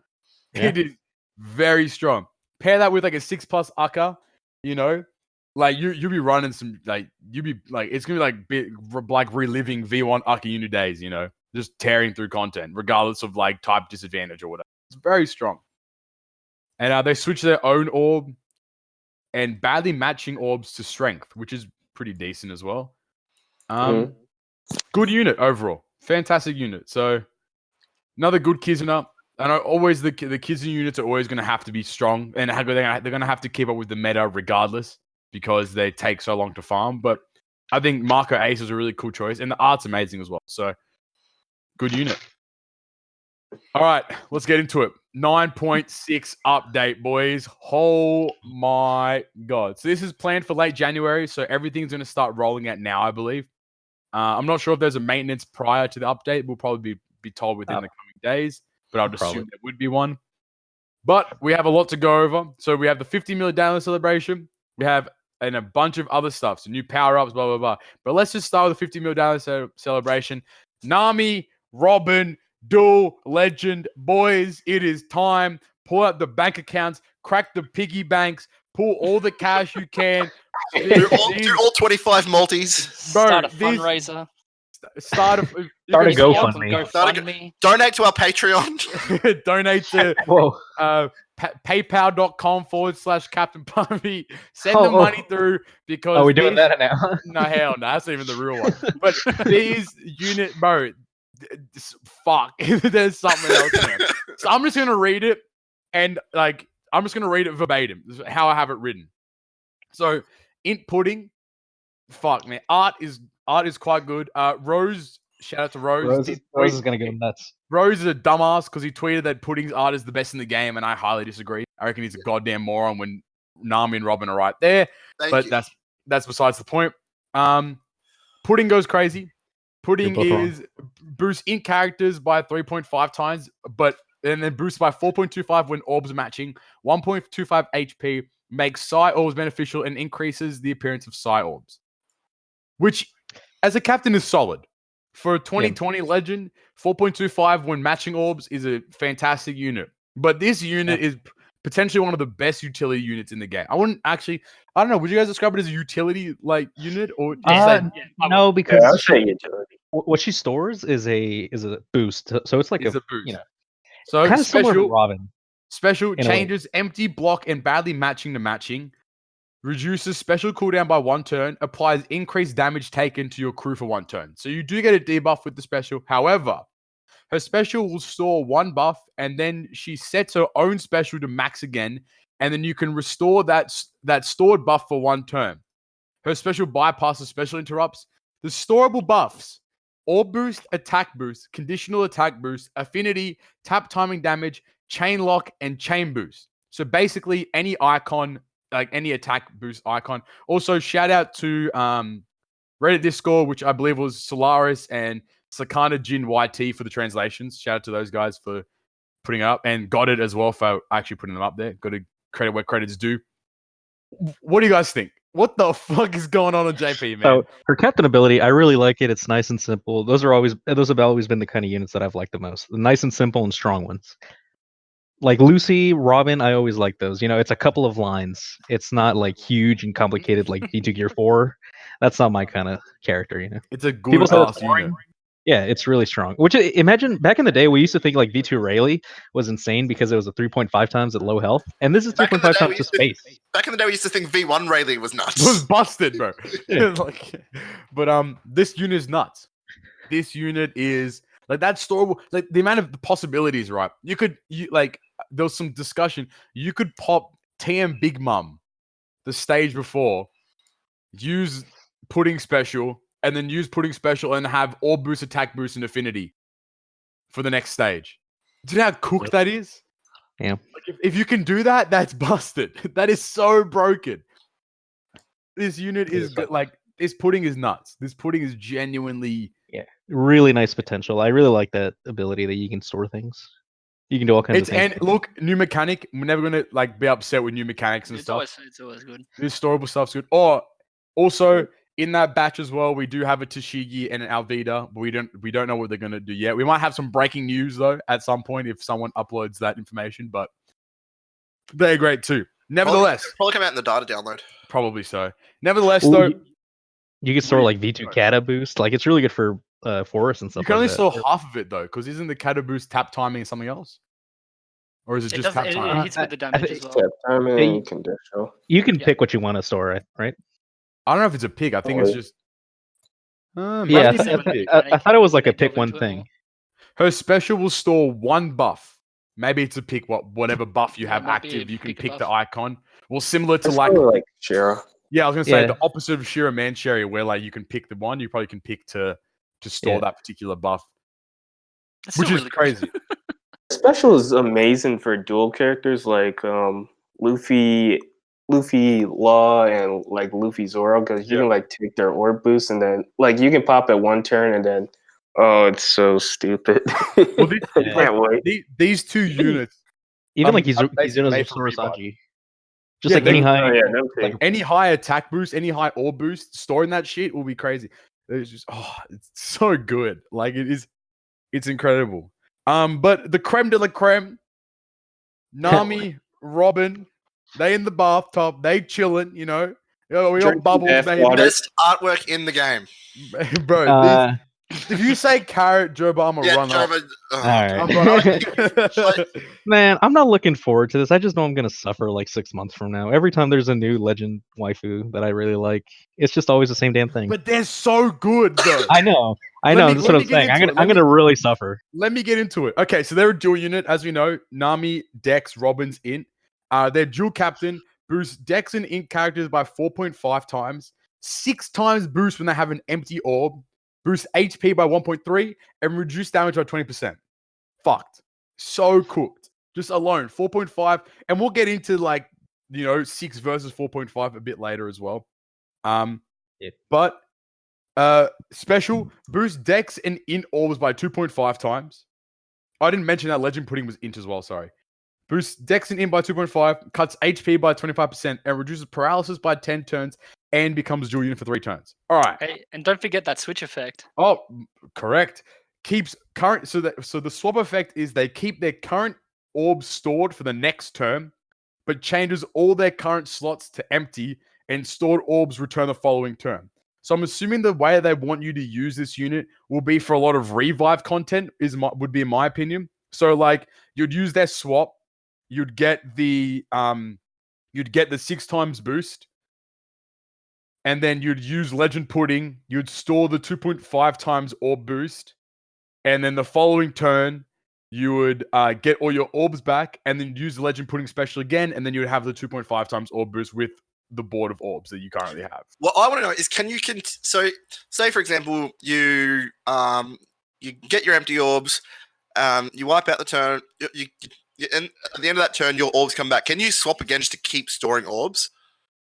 Yeah. It is very strong. Pair that with like a 6+ Akka, you know, like you'll be running some you'll be like it's gonna be like reliving V1 Akka Uni days, you know, just tearing through content regardless of like type disadvantage or whatever. It's very strong. And they switch their own orb and badly matching orbs to strength, which is pretty decent as well. Good unit overall. Fantastic unit. So another good Kizuna. I know always the Kizuna units are always going to have to be strong, and they're going to have to keep up with the meta regardless because they take so long to farm. But I think Marco Ace is a really cool choice, and the art's amazing as well. So good unit. All right, let's get into it. 9.6 update, boys. Oh my god! So this is planned for late January, so everything's going to start rolling out now, I believe. I'm not sure if there's a maintenance prior to the update. We'll probably be told within the coming days, but I'd assume there would be one. But we have a lot to go over. So we have the 50 million download celebration. We have and a bunch of other stuff. So new power-ups, blah, blah, blah. But let's just start with the 50 million download celebration. Nami, Robin, Duel, Legend. Boys, it is time. Pull out the bank accounts, crack the piggy banks, pull all the cash you can. Do all 25 multis. Start a fundraiser. Start a GoFundMe. GoFundMe. Donate to our Patreon. Donate to paypal.com/Captain Pumpy. Send the money through because are we doing that now? No, hell no. That's not even the real one. But these unit, bro, fuck. There's something else there. So I'm just gonna read it and I'm just gonna read it verbatim. This is how I have it written. So inputting, fuck man, art is quite good. Rose, shout out to Rose. Rose is gonna go nuts. Rose is a dumbass because he tweeted that Pudding's art is the best in the game, and I highly disagree. I reckon he's a goddamn moron when Nami and Robin are right there. Thank you. That's besides the point. Pudding goes crazy. Pudding is boosts int characters by 3.5 times, but and then boosts by 4.25 when orbs matching, 1.25 HP, makes Psi Orbs beneficial and increases the appearance of Psi Orbs. Which, as a captain, is solid. For a 2020 legend, 4.25 when matching orbs is a fantastic unit. But this unit is potentially one of the best utility units in the game. I don't know, would you guys describe it as a utility like unit or no, because I'll say utility. what she stores is a boost. So it's like a boost. You know, so kind of similar to Robin. Special changes empty, block, and badly matching to matching. Reduces special cooldown by 1 turn. Applies increased damage taken to your crew for 1 turn. So you do get a debuff with the special. However, her special will store 1 buff, and then she sets her own special to max again, and then you can restore that stored buff for 1 turn. Her special bypasses special interrupts. The storable buffs: Orb Boost, Attack Boost, Conditional Attack Boost, Affinity, Tap Timing Damage, Chain Lock, and Chain Boost. So basically, any icon, like any attack boost icon. Also, shout out to Reddit Discord, which I believe was Solaris and Sakana Jin YT for the translations. Shout out to those guys for putting it up, and got it as well for actually putting them up there. Got to credit where credit's due. What do you guys think? What the fuck is going on JP, man? So her captain ability, I really like it. It's nice and simple. Those have always been the kind of units that I've liked the most. The nice and simple and strong ones. Like Lucy, Robin, I always like those. You know, it's a couple of lines. It's not like huge and complicated like V2 Gear 4. That's not my kind of character, you know. It's a good ass unit. Yeah, it's really strong. Which, imagine back in the day, we used to think like V2 Rayleigh was insane because it was a 3.5 times at low health, and this is 3.5 times to space. Back in the day, we used to think V1 Rayleigh was nuts. It was busted, bro. But this unit is nuts. This unit is like that storable. Like the amount of the possibilities, right? There was some discussion. You could pop TM Big Mum the stage before, use Pudding Special, and then use Pudding Special and have Orb Boost, Attack Boost, and Affinity for the next stage. Do you know how cooked that is? Yeah. Like if you can do that, that's busted. That is so broken. This unit is like, this pudding is nuts. This pudding is genuinely... Yeah, really nice potential. I really like that ability that you can store things. You can do all kinds of things. And look, new mechanic. We're never gonna like be upset with new mechanics and stuff. It's always good. This storable stuff's good. Or also in that batch as well, we do have a Tashigi and an Alvida, but we don't know what they're gonna do yet. We might have some breaking news though at some point if someone uploads that information. But they're great too. Nevertheless, probably come out in the data download. Probably so. Nevertheless, though, you can store like V2 Kata boost. Like it's really good for forests and stuff. You can only like store half of it though, because isn't the Kata boost tap timing and something else? Or is it just tap timing? It hits with the damage as well. Tap timing, conditional. You can pick what you want to store, right? I don't know if it's a pick. I think it's just. Yeah, I thought it was like a pick one thing. Her special will store 1 buff. Maybe it's a pick whatever buff you have active. You can pick the icon. Well, similar to like Shira. Yeah, I was gonna say the opposite of Shira Mancherry, where like you can pick the one. You probably can pick to store that particular buff, which is really crazy. Special is amazing for dual characters like Luffy Law and like Luffy Zoro, because you can like take their orb boost and then like you can pop at 1 turn and then it's so stupid. Well, these 2 units, even like Izuna's Sorosaji. Just like any high, any high attack boost, any high orb boost, storing that shit will be crazy. It's just it's so good. Like it's incredible. But the creme de la creme, Nami, Robin, they in the bathtub, they chilling. You know, we got bubbles, baby. Best artwork in the game, bro. If you say carrot, Joba, I'm gonna run up. All right. Man, I'm not looking forward to this. I just know I'm gonna suffer like 6 months from now. Every time there's a new legend waifu that I really like, it's just always the same damn thing. But they're so good, though. I know. That's what I'm saying. I'm gonna really suffer. Let me get into it. Okay, so they're a dual unit, as we know. Nami, Dex, Robin's Int. They're dual captain. Boost Dex and Int characters by 4.5 times. 6 times boost when they have an empty orb. Boost HP by 1.3 and reduce damage by 20%. Fucked. So cooked. Just alone. 4.5. And we'll get into 6 versus 4.5 a bit later as well. But special boost Dex and Int orbs by 2.5 times. I didn't mention that Legend Pudding was Int as well, sorry. Boosts Dex and in by 2.5, cuts HP by 25%, and reduces paralysis by 10 turns, and becomes dual unit for 3 turns. All right. Hey, and don't forget that switch effect. Oh, correct. Keeps current. So the swap effect is they keep their current orbs stored for the next turn, but changes all their current slots to empty, and stored orbs return the following turn. So I'm assuming the way they want you to use this unit will be for a lot of revive content. Would be in my opinion. So like you'd use their swap, you'd get the 6 times boost, and then you'd use Legend Pudding. You'd store the 2.5 times orb boost, and then the following turn you would get all your orbs back, and then use the Legend Pudding special again, and then you would have the 2.5 times orb boost with the board of orbs that you currently have. What I want to know is, so say for example you get your empty orbs, you wipe out the turn, and at the end of that turn your orbs come back. Can you swap again just to keep storing orbs?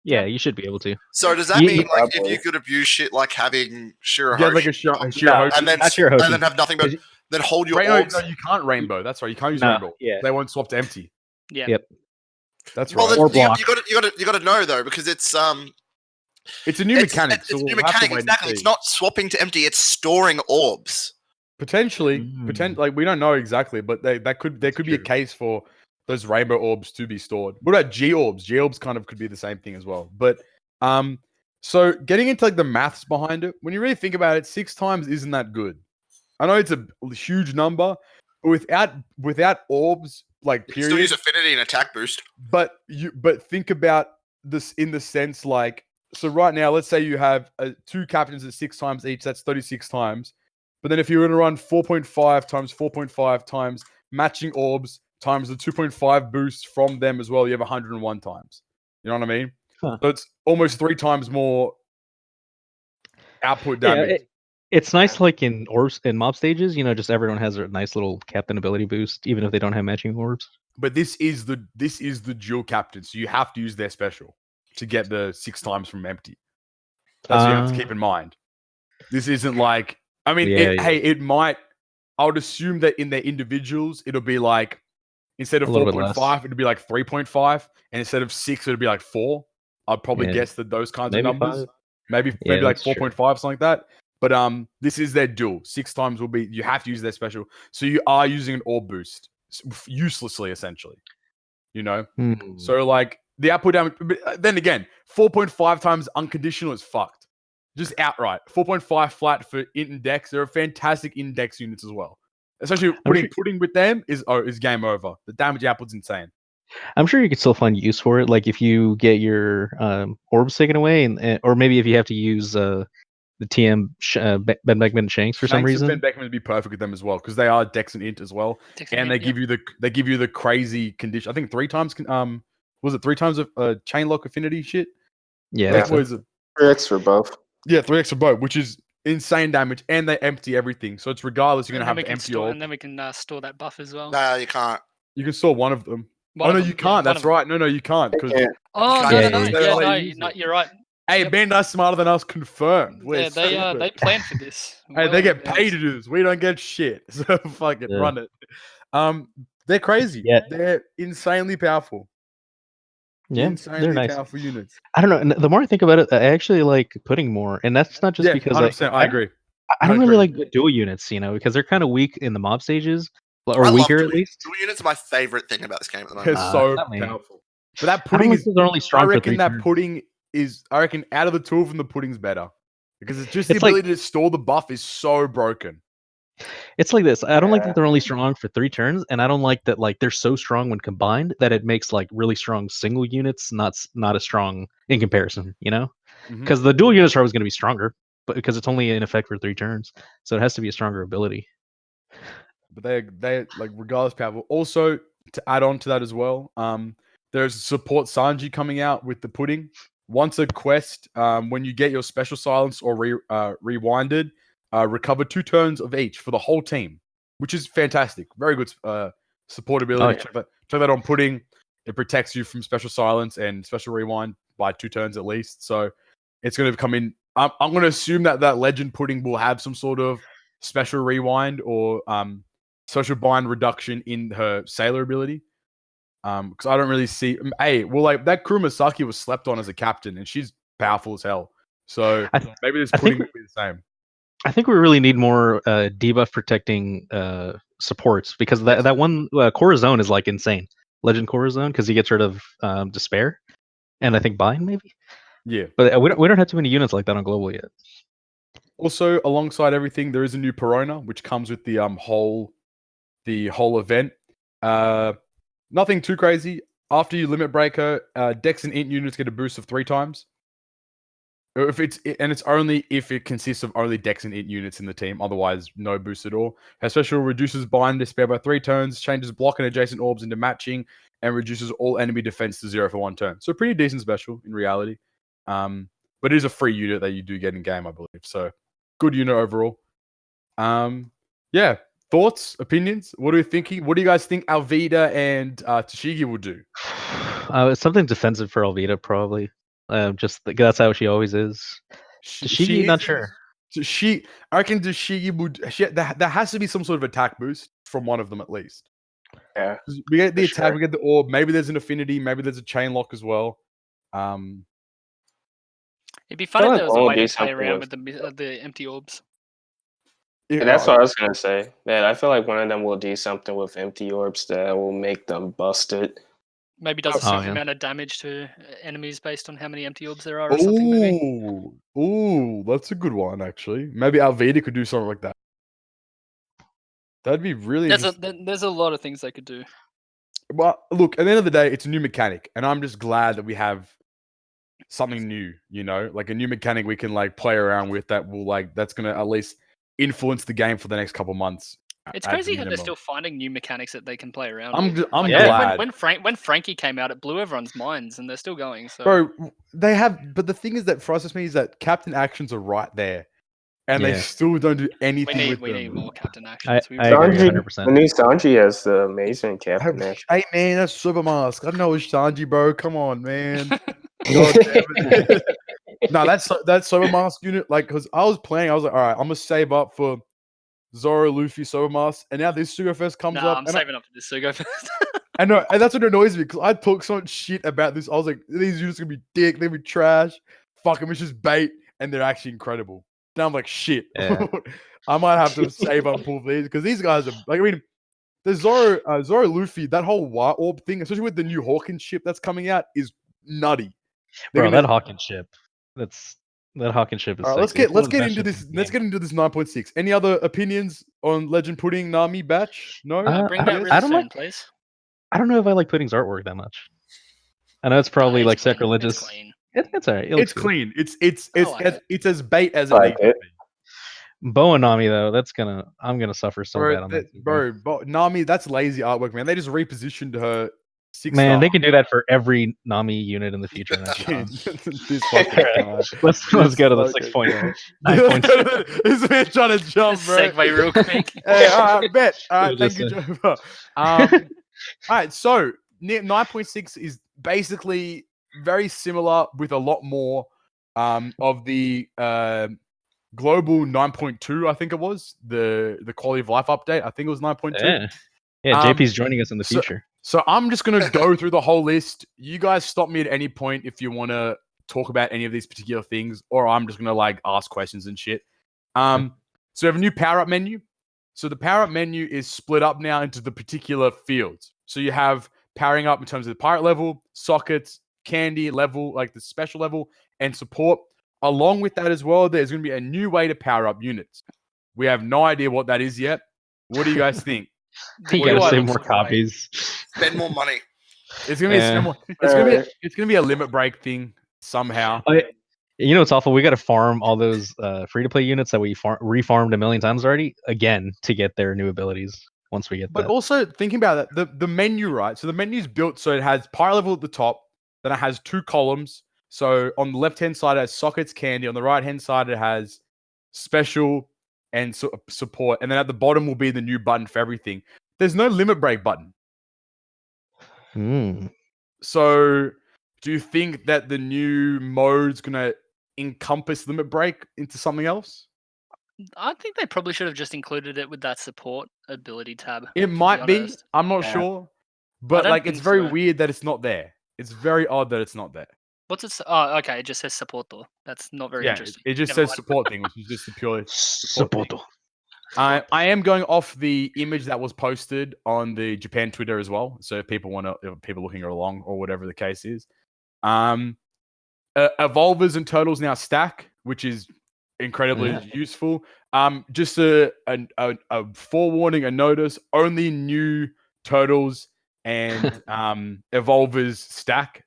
Yeah, you should be able to. So does that You- mean like if Probably. you could abuse shit like having Shirahoshi, Yeah, like a Shirahoshi. and then Not Shirahoshi. and then have nothing but then hold your No, orbs? you can't rainbow. That's right. You can't use No, rainbow. yeah. They won't swap to empty. Yeah. Yep. That's Well, right. then Or block. you got to know though, because it's It's a new mechanic. It's So a new we'll have to mechanic, wait and exactly. It's see. not swapping to empty; it's storing orbs. Potentially, like we don't know exactly, but there could be a true. case for those rainbow orbs to be stored. What about G orbs? G orbs kind of could be the same thing as well. But so getting into like the maths behind it, when you really think about it, 6 times isn't that good. I know it's a huge number, but without orbs, like You can still period. use affinity and attack boost. But think about this in the sense like, so right now, let's say you have 2 captains at 6 times each. That's 36 times. But then if you were to run 4.5 times 4.5 times matching orbs times the 2.5 boost from them as well, you have 101 times. You know what I mean? Huh. So it's almost 3 times more output Yeah, damage. it's nice, like in orbs in mob stages. Just everyone has a nice little captain ability boost, even if they don't have matching orbs. But this is the dual captain, so you have to use their special to get the 6 times from empty. That's what you have to keep in mind. This isn't like, I mean, hey, it might. I would assume that in their individuals, it'll be like, instead of A little bit 4.5, it'll be like 3.5, and instead of 6, it'll be like 4. I'd probably Yeah. guess that those kinds Maybe of numbers, 5. maybe Yeah, like that's true. 4.5, something like that. But this is their dual. 6 times will be, you have to use their special, so you are using an orb boost uselessly, essentially. So like the output damage. But then again, 4.5 times unconditional is fucked. Just outright. 4.5 flat for int and dex. They're a fantastic index units as well. Especially putting with them is game over. The damage output's insane. I'm sure you could still find use for it, like if you get your orbs taken away, or maybe if you have to use the TM Ben Beckman Shanks for some reason. Ben Beckman would be perfect with them as well because they are dex and int as well, and they give you the crazy condition. I think 3 times. Was it 3 times of chain lock affinity shit? Yeah, That's that's it. 3x for both. Yeah, 3x for both, which is insane damage, and they empty everything. So it's regardless, you're gonna have the empty orb. And then we can store that buff as well. No, you can't. You can store one of them. You can't. That's right. No, you can't. Because Oh Yeah, no, yeah. no, you're right. hey, Bandai's smarter than us. Confirmed. Yeah, they plan for this. Hey, they get paid to do this. We don't get shit. So fucking run it. They're crazy. Yeah. They're insanely powerful. Yeah, Insanely they're nice. powerful units. I don't know. And the more I think about it, I actually like putting more, and that's not just because 100%, I agree. I don't really like the dual units, because they're kind of weak in the mob stages, or I love weaker dual at least. Dual units are my favorite thing about this game at the They're moment. so not me. powerful. But that I don't pudding like is. that they're only strong I for reckon 3 that turns. pudding is. I reckon out of the 2 of them, the pudding's better because it's just It's the like- ability to store the buff is so broken. It's like this. I don't like Yeah. that they're only strong for 3 turns, and I don't like that they're so strong when combined that it makes like really strong single units not as strong in comparison. Mhm. Because the dual units are always going to be stronger, but because it's only in effect for 3 turns, so it has to be a stronger ability. But they like regardless powerful. Also, to add on to that as well, there's support Sanji coming out with the pudding. Once a quest, when you get your special silence or rewinded, recover 2 turns of each for the whole team, which is fantastic. Very good support ability. Oh, yeah. Check that on pudding. It protects you from special silence and special rewind by 2 turns at least. So it's going to come in. I'm going to assume that legend pudding will have some sort of special rewind or social bind reduction in her sailor ability. Because I don't really see. Hey, well, like that Kuromasaki was slept on as a captain, and she's powerful as hell. So maybe this I pudding think will be the same. I think we really need more debuff protecting supports because that one Corazon is like insane. Legend Corazon because he gets rid of Despair, and I think Bind maybe. Yeah. But we don't have too many units like that on global yet. Also, alongside everything, there is a new Perona, which comes with the whole event. Nothing too crazy. After you limit break her, Dex and Int units get a boost of 3 times. It's only if it consists of only Dex and Int units in the team. Otherwise, no boost at all. Her special reduces bind despair by 3 turns, changes block and adjacent orbs into matching, and reduces all enemy defense to 0 for 1 turn. So pretty decent special in reality. But it is a free unit that you do get in game, I believe. So good unit overall. Yeah. Thoughts, opinions? What are we thinking? What do you guys think Alvida and Tashigi will do? It's something defensive for Alvida probably. That's how she always is. Tashigi, not sure. I reckon Tashigi would. There has to be some sort of attack boost from one of them at least. Yeah, We get the attack, sure. we get the orb. Maybe there's an affinity. Maybe there's a chain lock as well. It'd be fun if like there was a all way to these play something around with- with the empty orbs. And that's what I was gonna say. Man, I feel like one of them will do something with empty orbs that will make them busted. Maybe does a certain yeah. amount of damage to enemies based on how many empty orbs there are or something. Maybe. Ooh, that's a good one actually. Maybe Alvida could do something like that. That'd be really interesting. There's a lot of things they could do. Well, look, at the end of the day, it's a new mechanic, and I'm just glad that we have something new, like a new mechanic we can like play around with that will that's gonna at least influence the game for the next couple months. It's at the crazy how they're minimum. still finding new mechanics that they can play around I'm with. glad. When Frankie came out, it blew everyone's minds, and they're still going. So, Bro, they have, but the thing is that frustrates me is that captain actions are right there, and they still don't do anything with them. we need more captain I actions. agree Sanji, 100%. the new Sanji has the amazing captain action. Hey man, that's Super Mask. I know it's Sanji, bro. Come on, man. God damn it. No, that's Sober Mask unit. Like, because I was playing, I was like, all right, I'm gonna save up for Zoro, Luffy, Sober Mask, and now this Sugar Fest comes up. I'm saving up for this Sugo first. I know, and that's what annoys me because I talk so much shit about this. I was like, these units are gonna be dick, they're gonna be trash. Fuck them, it's just bait, and they're actually incredible. Now I'm like, shit. Yeah. I might have to save up and pull these because these guys are like, I mean, the Zoro Luffy, that whole White Orb thing, especially with the new Hawkins ship that's coming out, is nutty. Bro, that Hawkins ship. That Hawkins ship is All right, sexy. let's get into this. Let's get into this 9.6. Any other opinions on Legend Pudding Nami batch? No. Bring that really soon, please. I don't know if I like Pudding's artwork that much. I know it's probably it's like clean. sacrilegious. It's clean. It's alright. It's clean. It's as bait as it like needs it. to be. Boa Nami though, I'm gonna suffer so bad on that. Nami, that's lazy artwork, man. They just repositioned her. Man, they can do that for every Nami unit in the future. This fucking guy. Let's go to the 6.9. This man trying to jump, bro. Segue real quick. Hey, all right, bet. All right, thank you, Joe. All right, so 9.6 is basically very similar with a lot more of the global 9.2. I think it was the quality of life update. I think it was 9.2. Yeah, JP's joining us in the future. So I'm just going to go through the whole list. You guys stop me at any point if you want to talk about any of these particular things, or I'm just going to ask questions and shit. So we have a new power-up menu. So the power-up menu is split up now into the particular fields. So you have powering up in terms of the pirate level, sockets, candy level, like the special level, and support. Along with that as well, there's going to be a new way to power up units. We have no idea what that is yet. What do you guys think? You gotta save more copies. Spend more money. It's gonna be it's gonna be a limit break thing somehow. You know what's awful? We got to farm all those free to play units that we refarmed a million times already again to get their new abilities. Once we get but also thinking about that, the menu, right? So the menu is built so it has pirate level at the top, then it has 2 columns. So on the left hand side it has sockets, candy. On the right hand side it has special and support, and then at the bottom will be the new button for everything. There's no limit break button. So do you think that the new mode's gonna encompass limit break into something else? I think they probably should have just included it with that support ability tab. It might be. I'm not sure. But don't like, it's think very so. weird that it's not there. It's very odd that it's not there. What's it? Oh, okay. It just says support though. That's not very Yeah, interesting. it just Never says mind. support thing, which is just the pure support thing. Support. I am going off the image that was posted on the Japan Twitter as well. So if people want to, people looking along or whatever the case is, Evolvers and Turtles now stack, which is incredibly useful. Just a forewarning, a notice: only new Turtles and Evolvers stack.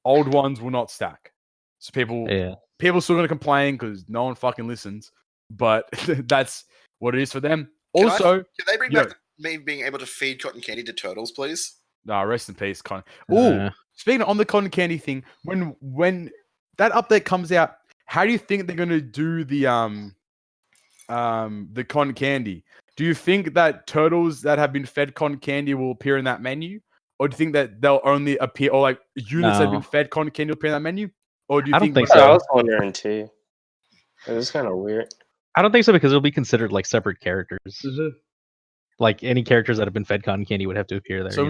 Old ones will not stack. So people still gonna complain because no one fucking listens. But that's what it is for them. Also, can they bring back me being able to feed cotton candy to turtles, please? rest in peace, Con. Ooh, speaking on the cotton candy thing, when that update comes out, how do you think they're gonna do the cotton candy? Do you think that turtles that have been fed cotton candy will appear in that menu? Or do you think that they'll only appear, or like units that have been fed cotton candy will appear in that menu? Or do you I don't think I so. was wondering too. It's kind of weird. I don't think so because it'll be considered like separate characters. Like any characters that have been fed cotton candy would have to appear there. So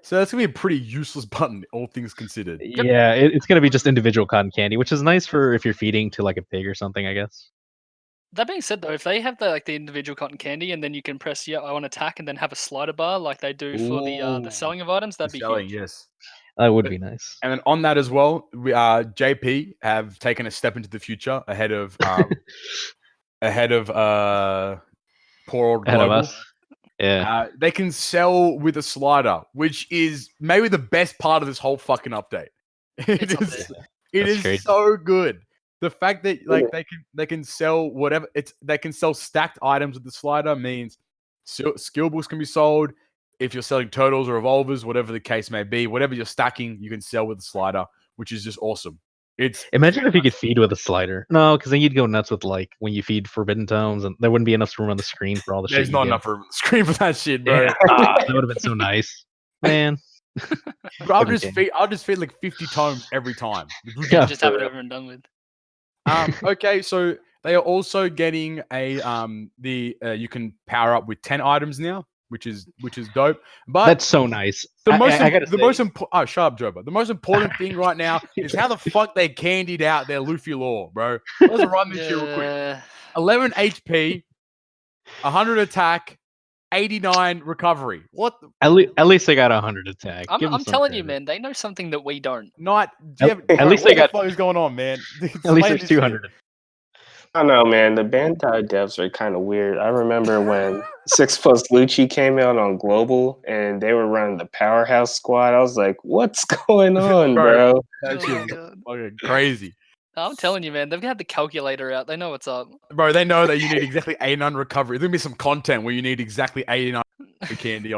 so that's gonna be a pretty useless button, all things considered. Yeah, it's gonna be just individual cotton candy, which is nice for if you're feeding to like a pig or something, I guess. That being said, though, if they have the individual cotton candy, and then you can press I want attack, and then have a slider bar like they do for the selling of items, that'd be huge. Yes. That would be nice. And then on that as well, we JP have taken a step into the future ahead of poor old Ahead of Global. us. Yeah. They can sell with a slider, which is maybe the best part of this whole fucking update. It is so good. The fact that like they can sell whatever they can sell stacked items with the slider means skill books can be sold. If you're selling turtles or evolvers, whatever the case may be, whatever you're stacking, you can sell with the slider, which is just awesome. Imagine if you could feed with a slider. No, because then you'd go nuts with like when you feed forbidden tones, and there wouldn't be enough room on the screen for all the shit. There's not enough room on the screen for that shit, bro. Yeah. That would have been so nice, man. Bro, I'll just feed like 50 tomes every time. Yeah, just have it over and done with. Okay, so they are also getting a you can power up with 10 items now, which is dope. But that's so nice. Shut up, Joba. The most important thing right now is how the fuck they candied out their Luffy lore, bro. Let's run this shit real quick. 11 HP, 100 attack, 89 recovery. What? At least they got 100 attack. I'm telling you, man, they know something that we don't. At least they got. What the fuck is going on, man? At least there's 200. I don't know, man. The Bandai devs are kind of weird. I remember when 6 Plus Lucci came out on Global and they were running the Powerhouse Squad. I was like, what's going on, bro? That shit was fucking crazy. I'm telling you, man, they've got the calculator out. They know what's up. Bro, they know that you need exactly 89 recovery. There's going to be some content where you need exactly 89 candy.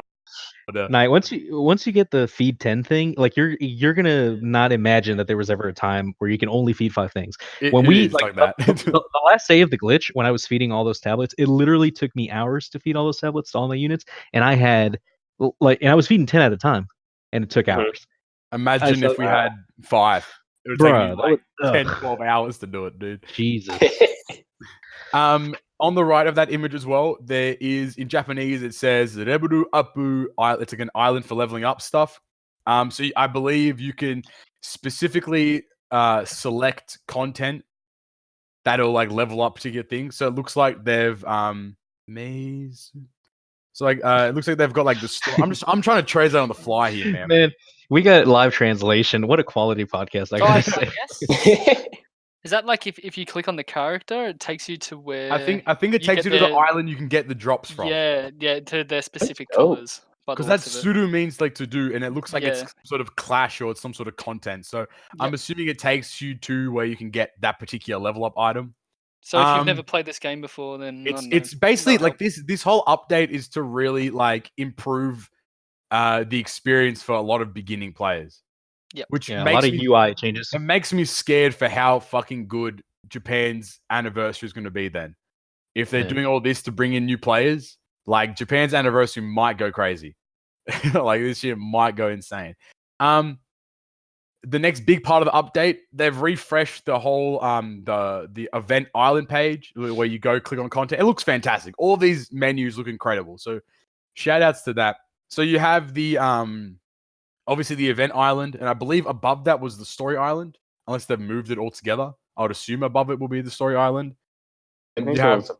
Night. Once you get the feed 10 thing, like you're gonna not imagine that there was ever a time where you can only feed 5 things. The last day of the glitch, when I was feeding all those tablets, it literally took me hours to feed all those tablets to all my units, and I was feeding 10 at a time, and it took hours. Imagine if we had 5. It would take me like 10, 12 hours to do it, dude. Jesus. On the right of that image as well, there is, in Japanese, it says Reburu Apu. It's like an island for leveling up stuff. So I believe you can specifically select content that'll like level up particular things. So it looks like they've maze. So like it looks like they've got like the. I'm trying to translate on the fly here, man. Man, we got live translation. What a quality podcast! I gotta say. Is that like if you click on the character, it takes you to where? I think it takes you to the island you can get the drops from. Yeah, to their specific colors. Because that sudo means like to do, and it looks like it's sort of clash or it's some sort of content. So I'm assuming it takes you to where you can get that particular level up item. So if you've never played this game before, then it's basically like this whole update is to really like improve the experience for a lot of beginning players. Which makes a lot of UI changes. It makes me scared for how fucking good Japan's anniversary is going to be then. If they're doing all this to bring in new players, like Japan's anniversary might go crazy. Like this shit might go insane. The next big part of the update, they've refreshed the whole the event island page where you go click on content. It looks fantastic. All these menus look incredible. So shout outs to that. So you have the obviously the event island, and I believe above that was the story island, unless they've moved it all together. I would assume above it will be the story island. I And think you it have was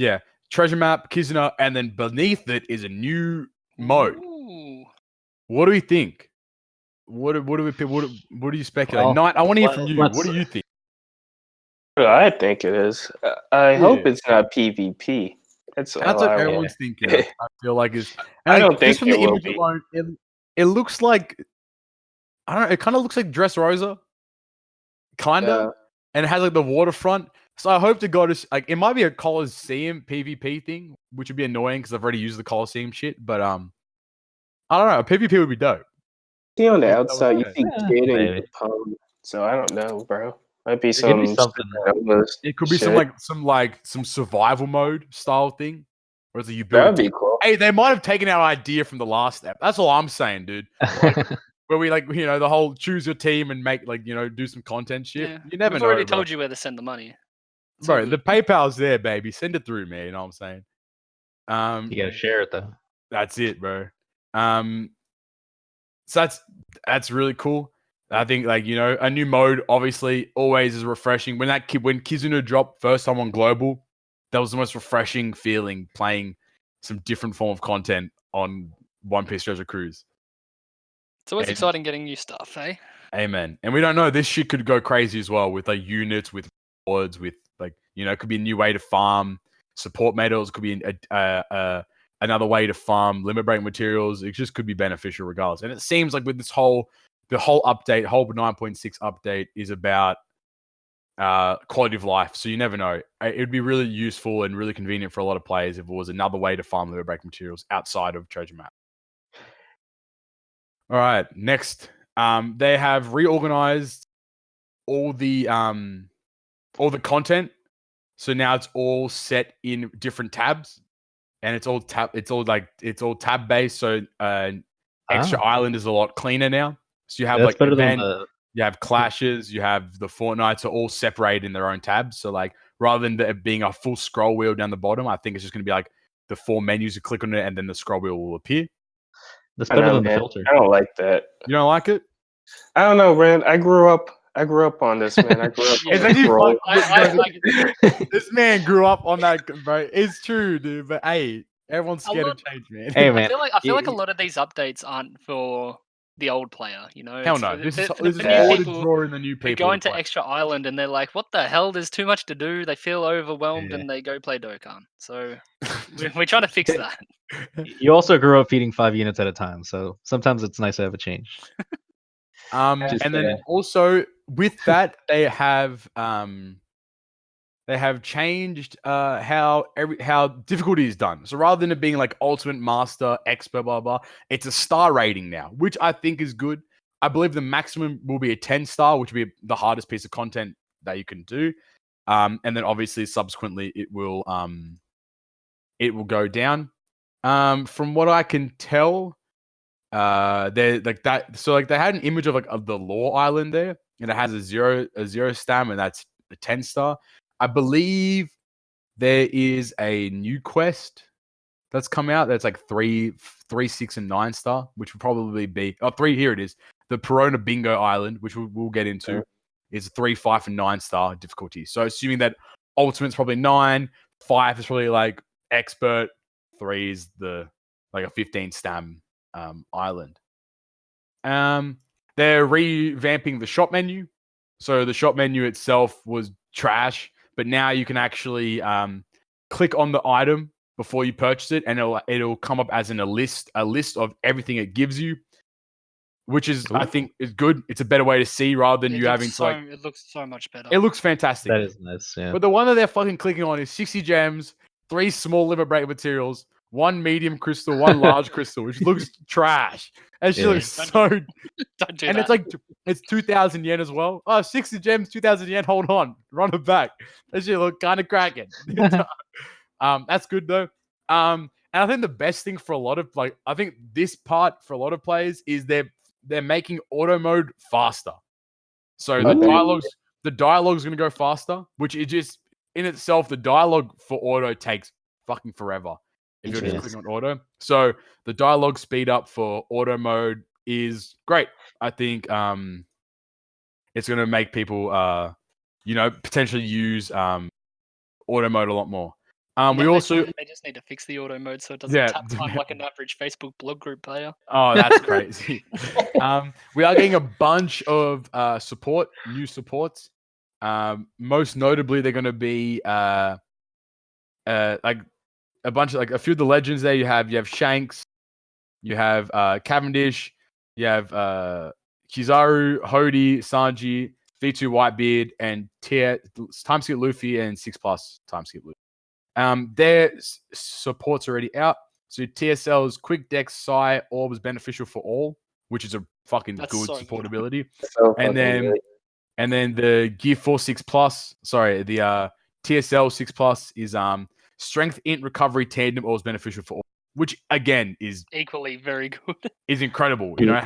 above. treasure map, Kizuna, and then beneath it is a new mode. Ooh. What do we think? What do you speculate? Well, Knight, I want to hear from you. What let's- do you think? I think it is. I hope Yeah. it's not PvP. That's all That's what I everyone's want. thinking. I feel like is. I don't just think from it the will image be. alone, it looks like I don't know. It kind of looks like Dressrosa, kinda, and it has like the waterfront. So I hope to God it's like it might be a Coliseum PvP thing, which would be annoying because I've already used the Coliseum shit. But I don't know. A PvP would be dope. See on the That was outside, you good. see Yeah, Kid and maybe. Capone. So I don't know, bro. Might be It could be some something. It could be shit. some survival mode style thing, where it's like you build. That'd be cool. Hey, they might have taken our idea from the last step. That's all I'm saying, dude. Where we the whole choose your team and make do some content shit. Yeah. You never We've know, already bro. told you where to send the money. It's all Bro, the good. PayPal's there, baby. Send it through, man. You know what I'm saying? You gotta share it though. That's it, bro. So that's really cool. I think a new mode obviously always is refreshing. When Kizuna dropped first time on global, that was the most refreshing feeling playing some different form of content on One Piece Treasure Cruise. It's always And- exciting getting new stuff, eh? Amen. And we don't know, this shit could go crazy as well with like units, with rewards, with it could be a new way to farm support medals, could be another way to farm limit break materials. It just could be beneficial regardless. And it seems like with the whole update, whole 9.6 update is about quality of life. So you never know. It would be really useful and really convenient for a lot of players if it was another way to farm limit break materials outside of treasure map. All right, next. They have reorganized all the content. So now it's all set in different tabs, and it's all tab based. So Extra Island is a lot cleaner now. So you have That's better event, than the. you have clashes, you have the Fortnites are all separated in their own tabs. So rather than there being a full scroll wheel down the bottom, I think it's just going to be like the 4 menus. You click on it, and then the scroll wheel will appear. That's I better know, than the man. filter. I don't like that. You don't like it? I don't know, Rand. I grew up on this, man. I grew up Yeah. on It's scroll. This man grew up on that, bro. It's true, dude. But hey, everyone's scared of change, man. Hey I man, feel like a lot of these updates aren't for the old player. Hell It's no. for, This for, is for the for new all to people draw in the new who people. go to into play. Extra Island and they're like, "What the hell? There's too much to do." They feel overwhelmed Yeah. and they go play Dokkan. So we're trying to fix that. you also grew up feeding 5 units at a time, so sometimes it's nice to have a change. And then also with that, they have changed how difficulty is done. So rather than it being like ultimate, master, expert, blah blah, it's a star rating now, which I think is good. I believe the maximum will be a 10 star, which will be the hardest piece of content that you can do. And then obviously subsequently it will go down. From what I can tell, they like that. So like they had an image of the Law Island there, and it has a zero stam, and that's a 10 star. I believe there is a new quest that's come out that's like 3, 6, and 9 star, which would probably be 3. Here it is, the Perona Bingo Island, which we'll get into, is 3, 5, and 9 star difficulty. So assuming that Ultimate's probably 9, 5 is probably like expert, 3 is the like a 15 stam island. They're revamping the shop menu. So the shop menu itself was trash, but now you can actually click on the item before you purchase it, and it'll come up as a list of everything it gives you, which is I think is good. It's a better way to see rather than you having to It looks so much better. It looks fantastic. That is nice, yeah. But the one that they're fucking clicking on is 60 gems, 3 small limit break materials, 1 medium crystal, 1 large crystal, which looks trash. And she looks so. Don't do and that. it's 2,000 yen as well. Oh, 60 gems, 2,000 yen. Hold on, run it back. That shit look kind of cracking. That's good though. And I think the best thing for a lot of I think this part for a lot of players is they're making auto mode faster. So the dialogue's going to go faster, which is just in itself, the dialogue for auto takes fucking forever. if you're just Yes. clicking on auto. So the dialogue speed up for auto mode is great. I think it's going to make people, potentially use auto mode a lot more. We also, they just need to fix the auto mode so it doesn't tap time like an average Facebook blog group player. Oh, that's crazy. We are getting a bunch of new supports. Most notably, they're going to be like a bunch of a few of the legends there. You have Shanks, you have Cavendish, you have Kizaru, Hody, Sanji, V2 Whitebeard, and Timeskip Luffy and 6+ Timeskip Luffy. Their support's already out. So TSL's Quick Dex Psi Orb is beneficial for all, which is a fucking That's good so support good. ability. So And then great. and then the Gear 4 6+, sorry, the TSL 6+ is Strength Int Recovery Tandem Orb is beneficial for all, which again is Equally very good. is incredible. You know,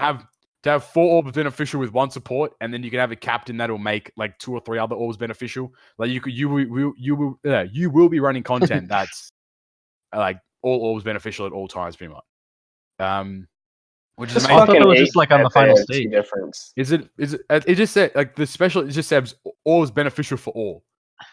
to have 4 orbs beneficial with one support, and then you can have a captain that'll make like 2 or 3 other orbs beneficial. Like you will be running content that's like all orbs beneficial at all times, pretty much. Which is Just amazing. I thought that was just like on the final advantage stage. difference. Is it? It just said like the special. It just says all is beneficial for all.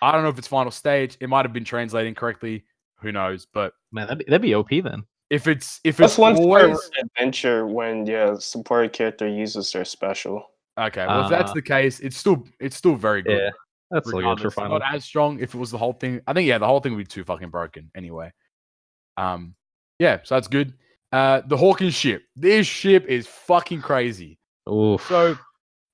I don't know if it's final stage. It might have been translating correctly. Who knows? But Man, that'd be OP then. if it's Plus one for always adventure when your support character uses their special. okay. Well, if that's the case, it's still very good. Yeah, that's still good for Regardless, final. not as strong if it was the whole thing. I think the whole thing would be too fucking broken anyway. Yeah, so that's good. The Hawkins ship. This ship is fucking crazy. Oof. So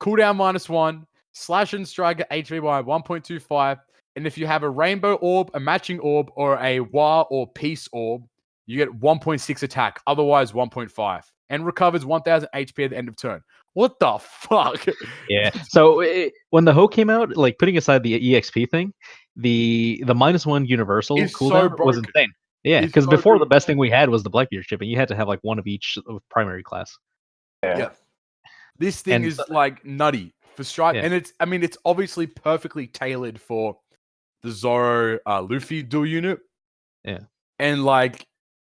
cooldown -1, slash and strike at HP by 1.25, and if you have a rainbow orb, a matching orb, or a war or peace orb, you get 1.6 attack. Otherwise, 1.5, and recovers 1,000 HP at the end of turn. What the fuck? Yeah. So when the Ho came out, like putting aside the EXP thing, the -1 universal It's so cooldown was broken. insane. Yeah, It's because so before the good. best thing we had was the Blackbeard ship, and you had to have like one of each of primary class. Yeah. This thing And is so- like nutty for strike, Yeah. and it's obviously perfectly tailored for the Zoro Luffy dual unit. Yeah. And like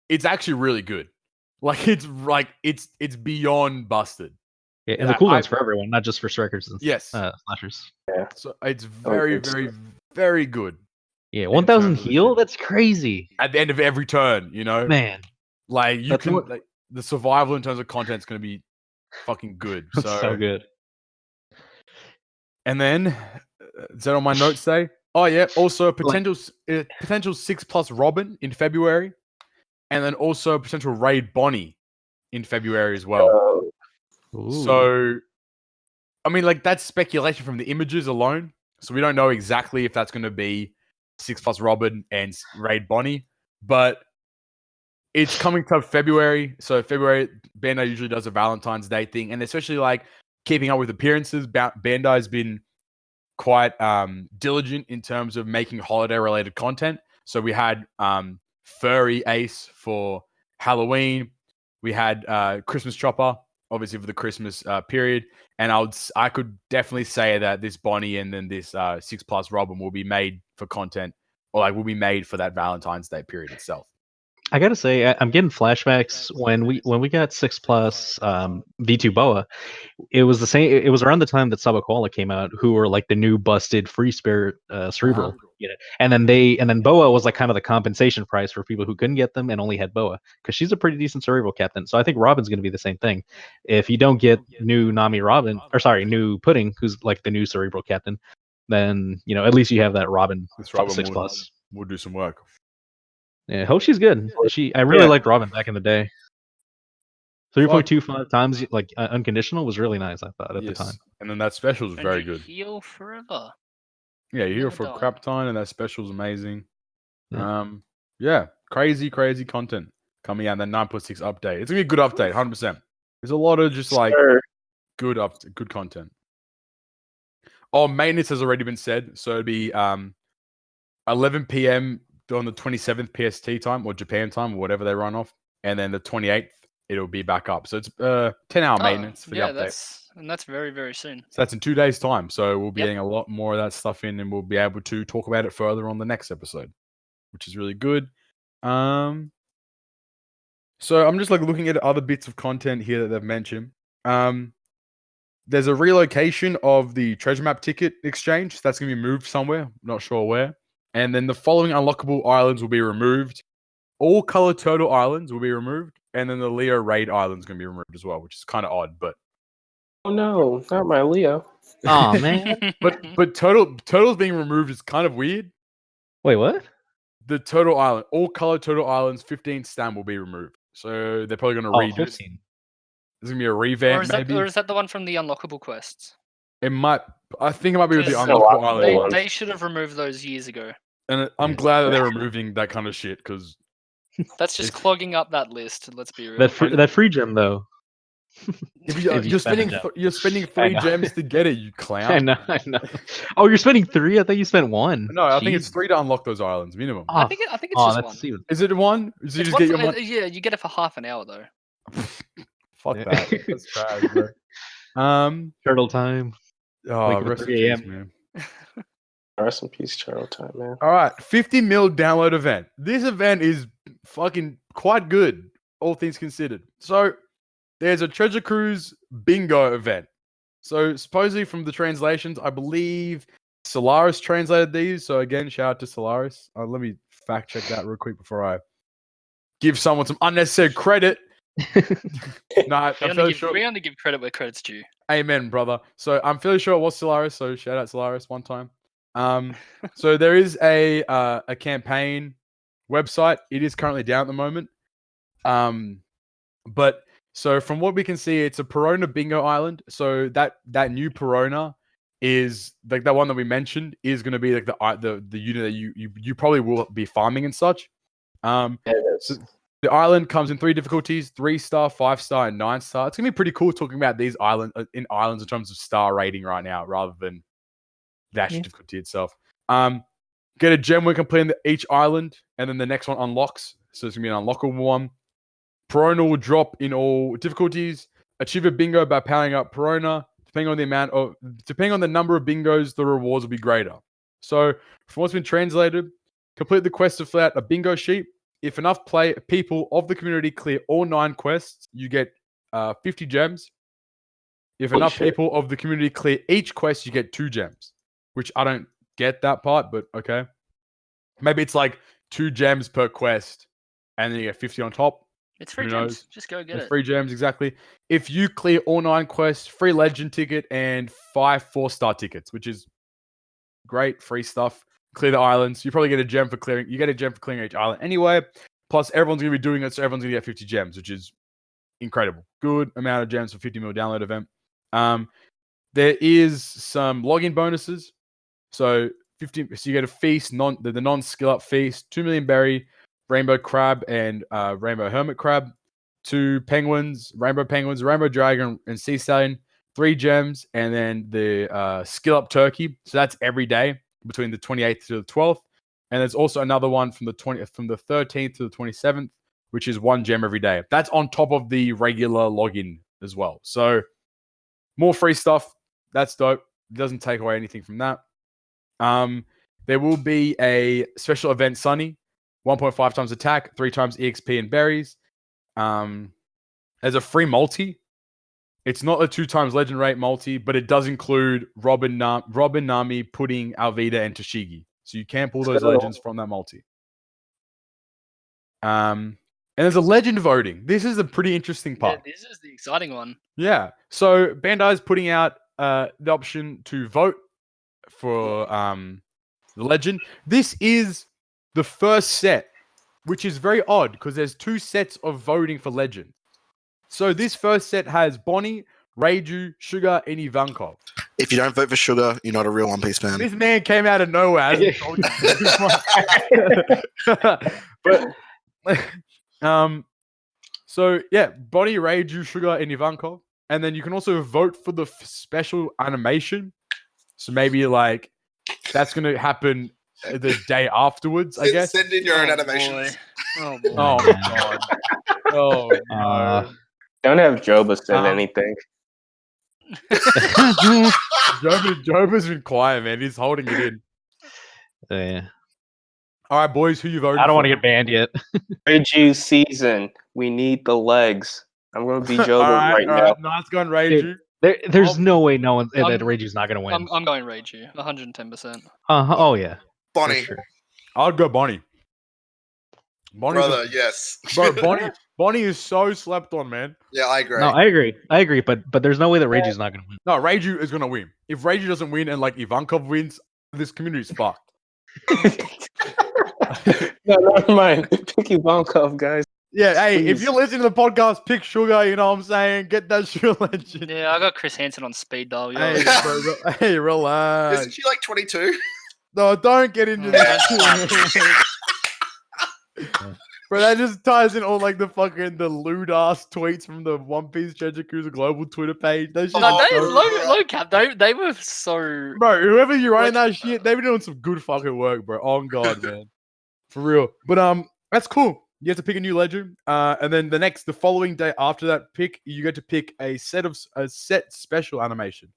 it's actually really good. It's beyond busted. Yeah, and the Yeah, cooldown's for everyone, not just for strikers and Yes. slashers. So it's very, good very, very good. Yeah, in 1,000 terms of the heal. ship. That's crazy, At the end of every turn, you know, man. like you That's can what- like, the survival in terms of content is going to be fucking good. That's so good. And then is that on my notes say? Oh yeah, also potential 6+ Robin in February, and then also potential raid Bonnie in February as well. Ooh. So, I mean, like that's speculation from the images alone. So we don't know exactly if that's going to be 6+ Robin and raid Bonnie, but it's coming to February. So February, Bandai usually does a Valentine's Day thing, and especially like keeping up with appearances. Bandai's been quite diligent in terms of making holiday related content. So we had Furry Ace for Halloween. We had Christmas Chopper, obviously for the Christmas period. And I could definitely say that this Bonnie and then this 6+ Robin will be made for content, or like will be made for that Valentine's Day period itself. I gotta say, I'm getting flashbacks when we got 6+ V2 Boa. It was the same. It was around the time that Sabakwala came out, who were like the new busted free spirit cerebral. You know? And then Boa was like kind of the compensation price for people who couldn't get them and only had Boa, because she's a pretty decent cerebral captain. So I think Robin's going to be the same thing. If you don't get new new Pudding, who's like the new cerebral captain, then at least you have that Robin. This Robin 6+. will do some work. Yeah, hope she's good. I really liked Robin back in the day. 3.25 times like unconditional was really nice, I thought, at the time. And then that special was And very you good. heal forever. Yeah, you're here Never for die. crap time, and that special's amazing. Yeah. Yeah, crazy content coming out. That 9.6 update. It's gonna be a good update, 100%. There's a lot of just like good content. Oh, maintenance has already been said, so it'd be 11 p.m. on the 27th PST time or Japan time or whatever they run off, and then the 28th it'll be back up. So it's 10-hour maintenance for the update. That's very, very soon. So that's in 2 days' time. So we'll be getting a lot more of that stuff in, and we'll be able to talk about it further on the next episode, which is really good. So I'm just like looking at other bits of content here that they've mentioned. There's a relocation of the treasure map ticket exchange. That's going to be moved somewhere. Not sure where. And then the following unlockable islands will be removed. All color turtle islands will be removed. And then the Leo raid island is going to be removed as well, which is kind of odd. But Oh no, not my Leo. Oh man. but turtles being removed is kind of weird. Wait, what? The turtle island, all color turtle islands, 15 stam will be removed. So they're probably going to Oh, redo. 15. There's gonna be a revamp, maybe. Or is that the one from the unlockable quests? It might. I think it might be with the Just- unlockable They- island ones. They should have removed those years ago. And I'm glad that they're removing that kind of shit because That's just It's- clogging up that list. Let's be real. That free gem though. if If you you're spend a spending gem. you're spending I 3 know. gems to get it, you I clown. know, I know. Oh, you're spending 3? I thought you spent 1. No, I think it's Jeez. 3 to unlock those islands minimum. I think it's Oh, just that's one. stupid. Is it 1? So you It's just one get your for- money. yeah, you get it for half an hour though. Fuck Yeah. that. That's trash, bro. Turtle time. Oh, Wake up at rest in 3 peace, a.m. man. Rest in peace, Turtle Time, man. All right, 50 mil download event. This event is fucking quite good, all things considered. So there's a Treasure Cruise bingo event. So supposedly from the translations, I believe Solaris translated these. So again, shout out to Solaris. Let me fact check that real quick before I give someone some unnecessary credit. No, I'm fairly sure. We only give credit where credit's due. Amen, brother. So I'm fairly sure it was Solaris. So shout out Solaris one time. So there is a campaign website. It is currently down at the moment. But so from what we can see, it's a Perona bingo island. So that new Perona is like that one that we mentioned is going to be like the unit that you probably will be farming and such. Yeah, it is. So the island comes in 3 difficulties: 3-star, 5-star, and 9-star. It's gonna be pretty cool talking about these islands in terms of star rating right now, rather than the actual difficulty itself. Get a gem when completing each island, and then the next one unlocks. So it's gonna be an unlockable one. Perona will drop in all difficulties. Achieve a bingo by powering up Perona. Depending on the number of bingos, the rewards will be greater. So from what's been translated, complete the quest to fill out a bingo sheet. If enough people of the community clear all 9 quests, you get 50 gems. If Holy enough shit. people of the community clear each quest, you get 2 gems. Which I don't get that part, but okay. Maybe it's like 2 gems per quest, and then you get 50 on top. It's free Who gems. knows? Just go get The it. free gems, exactly. If you clear all 9 quests, free legend ticket and 5 4-star tickets, which is great. Free stuff. Clear the islands. You probably get a gem for clearing. You get a gem for clearing each island anyway. Plus, everyone's gonna be doing it, so everyone's gonna get 50 gems, which is incredible. Good amount of gems for 50 mil download event. There is some login bonuses. So 50. So you get a feast, the non-skill up feast, 2 million berry, rainbow crab, and rainbow hermit crab. 2 penguins, rainbow dragon, and sea stallion. 3 gems, and then the skill up turkey. So that's every day between the 28th to the 12th. And there's also another one from the 13th to the 27th, which is 1 gem every day. That's on top of the regular login as well. So more free stuff. That's dope. It doesn't take away anything from that. There will be a special event Sunny, 1.5 times attack, 3 times EXP and berries. There's a free multi. It's not a 2 times legend rate multi, but it does include Robin, Nami, Pudding, Alvida, and Toshigi. So you can pull those legends from that multi. And there's a legend voting. This is a pretty interesting part. Yeah, this is the exciting one. Yeah. So Bandai is putting out the option to vote for the legend. This is the first set, which is very odd because there's 2 sets of voting for legend. So this first set has Bonnie, Reiju, Sugar, and Ivankov. If you don't vote for Sugar, you're not a real One Piece fan. This man came out of nowhere. Hasn't told you. But so yeah, Bonnie, Reiju, Sugar, and Ivankov. And then you can also vote for the special animation. So maybe like that's gonna happen the day afterwards, I guess. Send in your own Oh, animations. boy. Oh boy. Oh my god. Oh no. Don't have Joba send Um, anything. Joba's been quiet, man. He's holding it in. Yeah. All right, boys, who you voting I don't want to for? get banned yet. Reiju season. We need the legs. I'm gonna be Jodo all right, right all now. right. Nice going, Reiju. There's Oh. no way no one that I'm- Reiju's not gonna win. I'm going Reiju, 110%. Oh yeah, for Bonnie, sure. I'd go Bonnie. Bonnie's brother, yes. bro, Bonnie is so slept on, man. Yeah, I agree. No, I agree, but there's no way that Reiju's not gonna win. No, Reiju is gonna win. If Reiju doesn't win and like Ivankov wins, this community's fucked. No, never mind. Pick Ivankov, guys. Yeah, hey, if Please. you're listening to the podcast, pick Sugar, you know what I'm saying? Get that Sugar legend. Yeah, I got Chris Hansen on speed dial. Yo. Hey, hey, relax. Isn't she like 22? No, don't get into Oh, that. Bro, that just ties in all like the fucking the lewd ass tweets from the One Piece Treasure Cruiser global Twitter page. That shit No, is they, so- low cap. They were so. Bro, whoever you're running Like- that shit, they've been doing some good fucking work, bro. On God, man. For real. But that's cool. You have to pick a new legend. And then the following day after that pick, you get to pick a set special animation.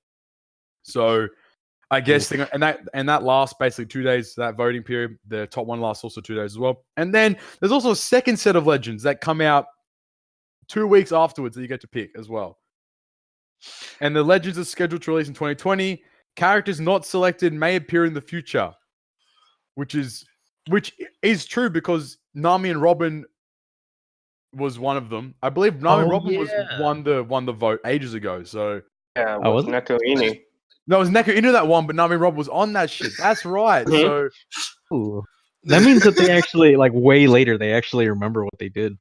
So I guess that lasts basically 2 days, that voting period. The top one lasts also 2 days as well. And then there's also a second set of legends that come out 2 weeks afterwards that you get to pick as well. And the legends are scheduled to release in 2020. Characters not selected may appear in the future, which is true because Nami and Robin was one of them. I believe Nami and Robin won the vote ages ago. So Yeah, Oh, with was it? Neko Ini. no, it was Neko into that one, but Nami and Robin was on that shit. That's right. So Ooh. That means that they actually like way later they actually remember what they did,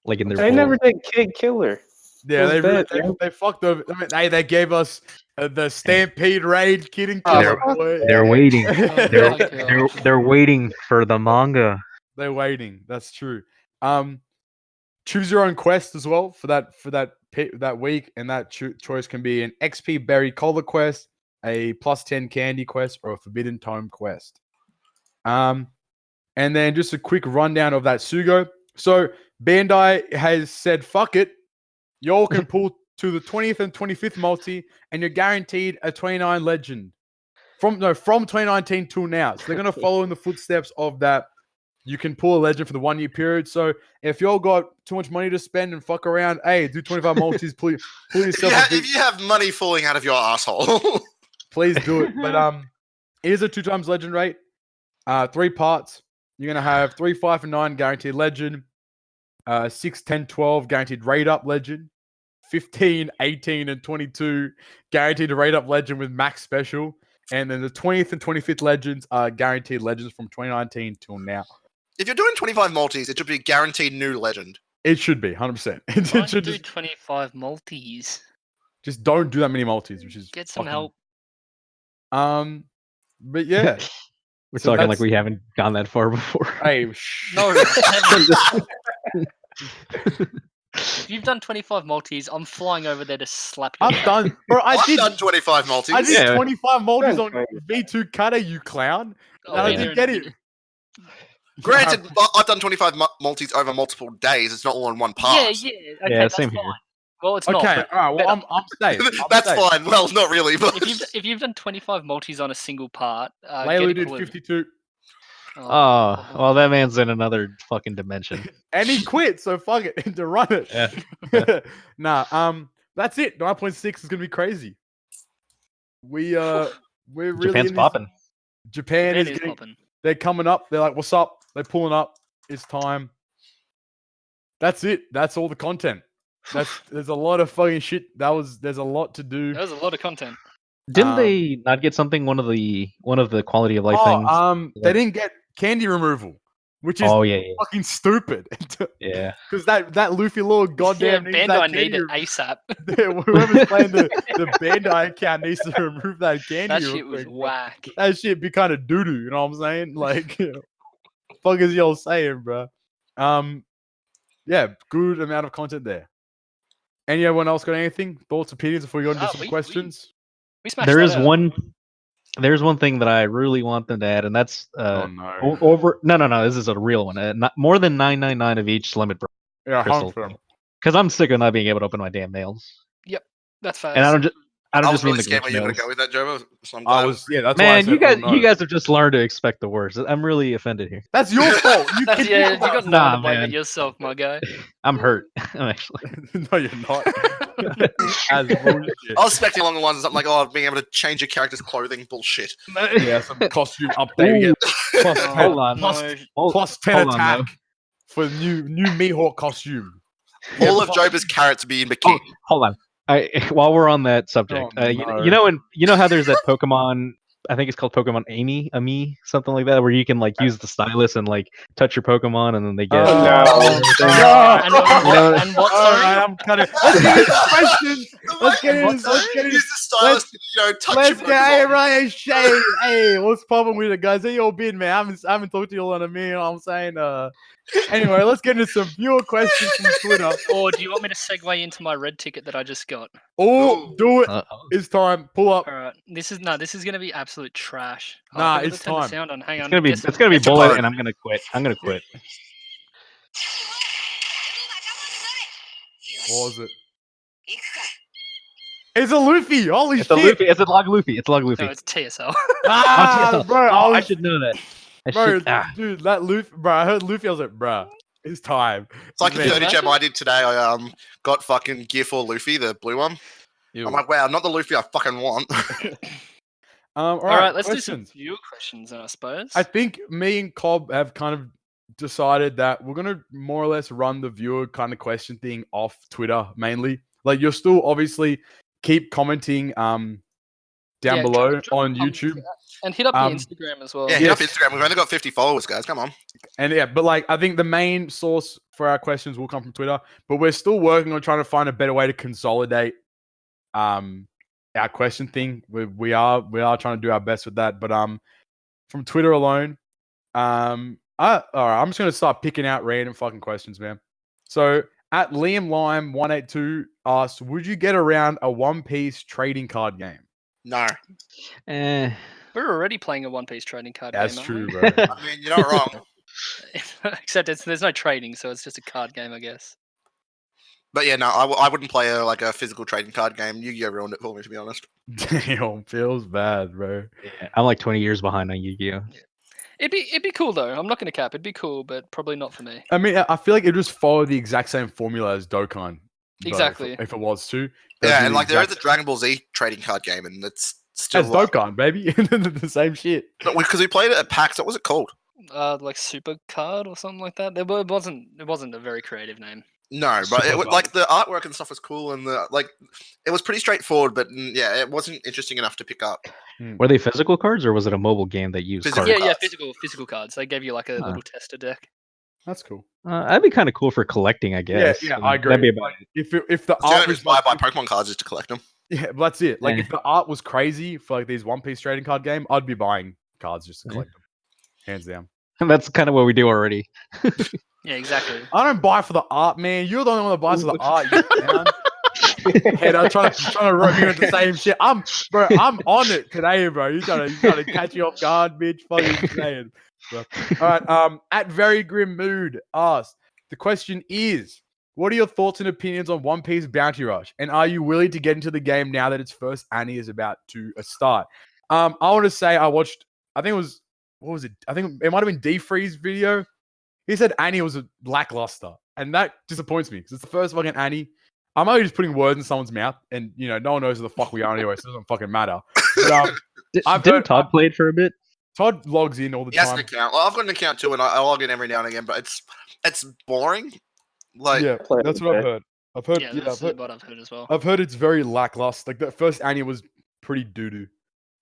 like in their. They vote. never did Kid Killer. yeah, It was bad, man. they fucked over. I mean, they gave us the Stampede raid kid and Oh, killer. fuck boy. They're waiting. They're, my God. they're waiting for the manga. They're waiting. That's true. Choose your own quest as well for that week, and that choice can be an XP Berry Collar quest, a +10 Candy quest, or a Forbidden Tome quest. And then just a quick rundown of that Sugo. So Bandai has said, "Fuck it, y'all can pull to the 20th and 25th multi, and you're guaranteed a 29 legend from 2019 till now." So they're gonna follow in the footsteps of that. You can pull a legend for the 1 year period. So if y'all got too much money to spend and fuck around, hey, do 25 multis, pull yourself. If you have money falling out of your asshole. Please do it. But here's a 2 times legend rate. 3 parts. You're gonna have 3, 5, and 9 guaranteed legend. 6, 10, 12 guaranteed rate up legend. 15, 18, and 22 guaranteed rate up legend with max special. And then the 20th and 25th legends are guaranteed legends from 2019 till now. If you're doing 25 multis, it should be guaranteed new legend. It should be 100%. Why It don't you should do 25 multis? just don't do that many multis, which is Get some fucking- help. But yeah, We're So talking like that's- we haven't gone that far before. hey, No, if you've done 25 multis, I'm flying over there to slap you. I've done, bro. I've done 25 multis. I did Yeah. 25 multis Yeah. on V2 Cutter, you clown. Oh, I yeah. didn't get it. Granted, I've done 25 multis over multiple days. It's not all in one Yeah, pass. yeah. Okay, Yeah, that's same fine. here. Well, it's Okay, not. all right. Well, better. I'm safe. I'm That's safe. fine. Well, not really, but If you've done 25 multis on a single part, Layla get did equivalent. 52, Oh, well, that man's in another fucking dimension. and he quit. So fuck it to run it. Yeah. Nah. That's it. 9.6 is gonna be crazy. We're really Japan's in this- popping. Japan It is is getting. popping. They're coming up. They're like, "What's up?" They're pulling up. It's time. That's it. That's all the content. There's a lot of fucking shit. There's a lot to do. That was a lot of content. Didn't they not get something? One of the quality of life things. They didn't get candy removal, which is Oh yeah, fucking stupid. yeah. Because that Luffy Lord goddamn yeah, needs Bandai that need candy. it ASAP. Whoever's playing the Bandai account needs to remove that candy. That real shit was quick, bro. whack. That shit be kind of doo doo. You know what I'm saying? Like, fuck is y'all saying, bro? Yeah, good amount of content there. Anyone else got anything? Thoughts, opinions before we go into Ah, some we- questions? We smashed There that is out. there's one thing that I really want them to add, and that's no. over. No. This is a real one. Not more than 999 of each limit, Yeah, crystal. home Because I'm sick of not being able to open my damn nails. That's fast. And I I don't was just mean really the scared where you were Glitch going to go with that, Joe. So I'm I glad. was, yeah, that's why I Man, said, you guys, oh, no. you guys have just learned to expect the worst. I'm really offended here. That's your fault. You That's, can yeah, you got no Nah, one to blame man. but yourself, my guy. I'm hurt. I'm actually. No, you're not. As bullshit. I was expecting along the lines of something like, oh, being able to change your character's clothing. Bullshit. Yeah, some costume update. You Ooh, get plus Oh, 10, hold on. plus, Hold- plus 10 hold on, attack though. for new Mihawk costume. All Yeah, of Joba's carrots be in Oh, bikini. hold on. While we're on that subject, Oh, you no. know, you know how there's that Pokemon. I think it's called Pokemon Ami, something like that, where you can like use the stylus and like touch your Pokemon, and then they get. no. No. And what? And what? All Sorry. right, I'm cutting. Let's get into questions. Let's get What, into. Let's sorry? get into. Use the stylus to, touch Let's your get Pokemon. everybody in shade. Hey, what's popping with it, guys? How y'all been, man? I haven't talked to you all in a minute. You know what I'm saying. Anyway, let's get into some viewer questions from Twitter. Or do you want me to segue into my red ticket that I just got? Oh, Ooh. do it. Uh-oh. It's time. Pull up. All right. This is gonna be absolute trash. Oh, Nah, I forgot it's to turn the time. sound on. Hang on. It's gonna be Guess what? it's gonna be It's a bullet, bird. and I'm gonna quit. I'm gonna quit. What was it? It's a Luffy. Holy It's a shit. Luffy. It's a log Luffy. It's a log Luffy. No, it's TSL. Ah, bro. Oh, I I should know that. bro, dude, that Luffy, bro. I heard Luffy. I was like, bro, it's time. It's like in Man. 30 gem I did today. I got fucking Gear 4 Luffy, the blue one. Ew. I'm like, wow, not the Luffy I fucking want. All All right, let's questions. do some viewer questions, I suppose. I think me and Cobb have kind of decided that we're gonna more or less run the viewer kind of question thing off Twitter mainly. Like you'll still obviously keep commenting down Yeah, below drop on comments, YouTube. and hit up the Instagram as well. Yeah, hit up Yes. Instagram. We've only got 50 followers, guys. Come on. And yeah, but like I think the main source for our questions will come from Twitter, but we're still working on trying to find a better way to consolidate our question thing. We are trying to do our best with that. But from Twitter alone, all right, I'm just gonna start picking out random fucking questions, man. So at Liam Lime 182 asked, would you get around a One Piece trading card game? No. Eh. We're already playing a One Piece trading card That's game. true, aren't bro. I mean, you're not wrong. we? Except there's no trading, so it's just a card game, I guess. But yeah, no, I wouldn't play a physical trading card game. Yu-Gi-Oh ruined it for me, to be honest. Damn, feels bad, bro. Yeah, I'm like 20 years behind on Yu-Gi-Oh. It'd be cool though. I'm not gonna cap. It'd be cool, but probably not for me. I mean, I feel like it just followed the exact same formula as Dokkan. though, Exactly. If it was to. Yeah, and like there is a Dragon Ball Z trading card game, and it's still As Dokkan, baby. The same shit. But because we played it at PAX, what was it called? Like Super Card or something like that. It wasn't a very creative name. No, but Super like the artwork and stuff was cool, and it was pretty straightforward. But yeah, it wasn't interesting enough to pick up. Were they physical cards, or was it a mobile game that used Physical cards? Yeah, cards. physical cards. They gave you like a little tester deck. That's cool. That'd be kind of cool for collecting, I guess. Yeah, I agree. That'd be about Like, if the The art only was reason why I buy Pokemon cards is to collect them. yeah, but that's it. Like Yeah. if the art was crazy for like these One Piece trading card game, I'd be buying cards just to Yeah. collect them, hands down. That's kind of what we do already. Yeah, exactly. I don't buy for the art, man. You're the only one that buys for the art. You clown. Head, I'm trying to rope you into the same shit. I'm on it today, bro. You trying to catch you off guard, bitch. Fucking saying. All right. At Very Grim Mood asked, the question is, what are your thoughts and opinions on One Piece Bounty Rush? And are you willing to get into the game now that its first Annie is about to start? I want to say I watched, I think it was, what was it? I think it might have been D-Free's video. He said Annie was a lackluster. And that disappoints me because it's the first fucking Annie. I'm only just putting words in someone's mouth. And, no one knows who the fuck we are anyway, so it doesn't fucking matter. But, Didn't Todd play it for a bit? Todd logs in all the He has time. an account. Well, I've got an account too, and I log in every now and again. But it's boring. Like Yeah, play that's it, what I've okay. heard. I've heard, Yeah, yeah, that's what I've heard as well. I've heard it's very lackluster. Like the first Annie was pretty doo-doo.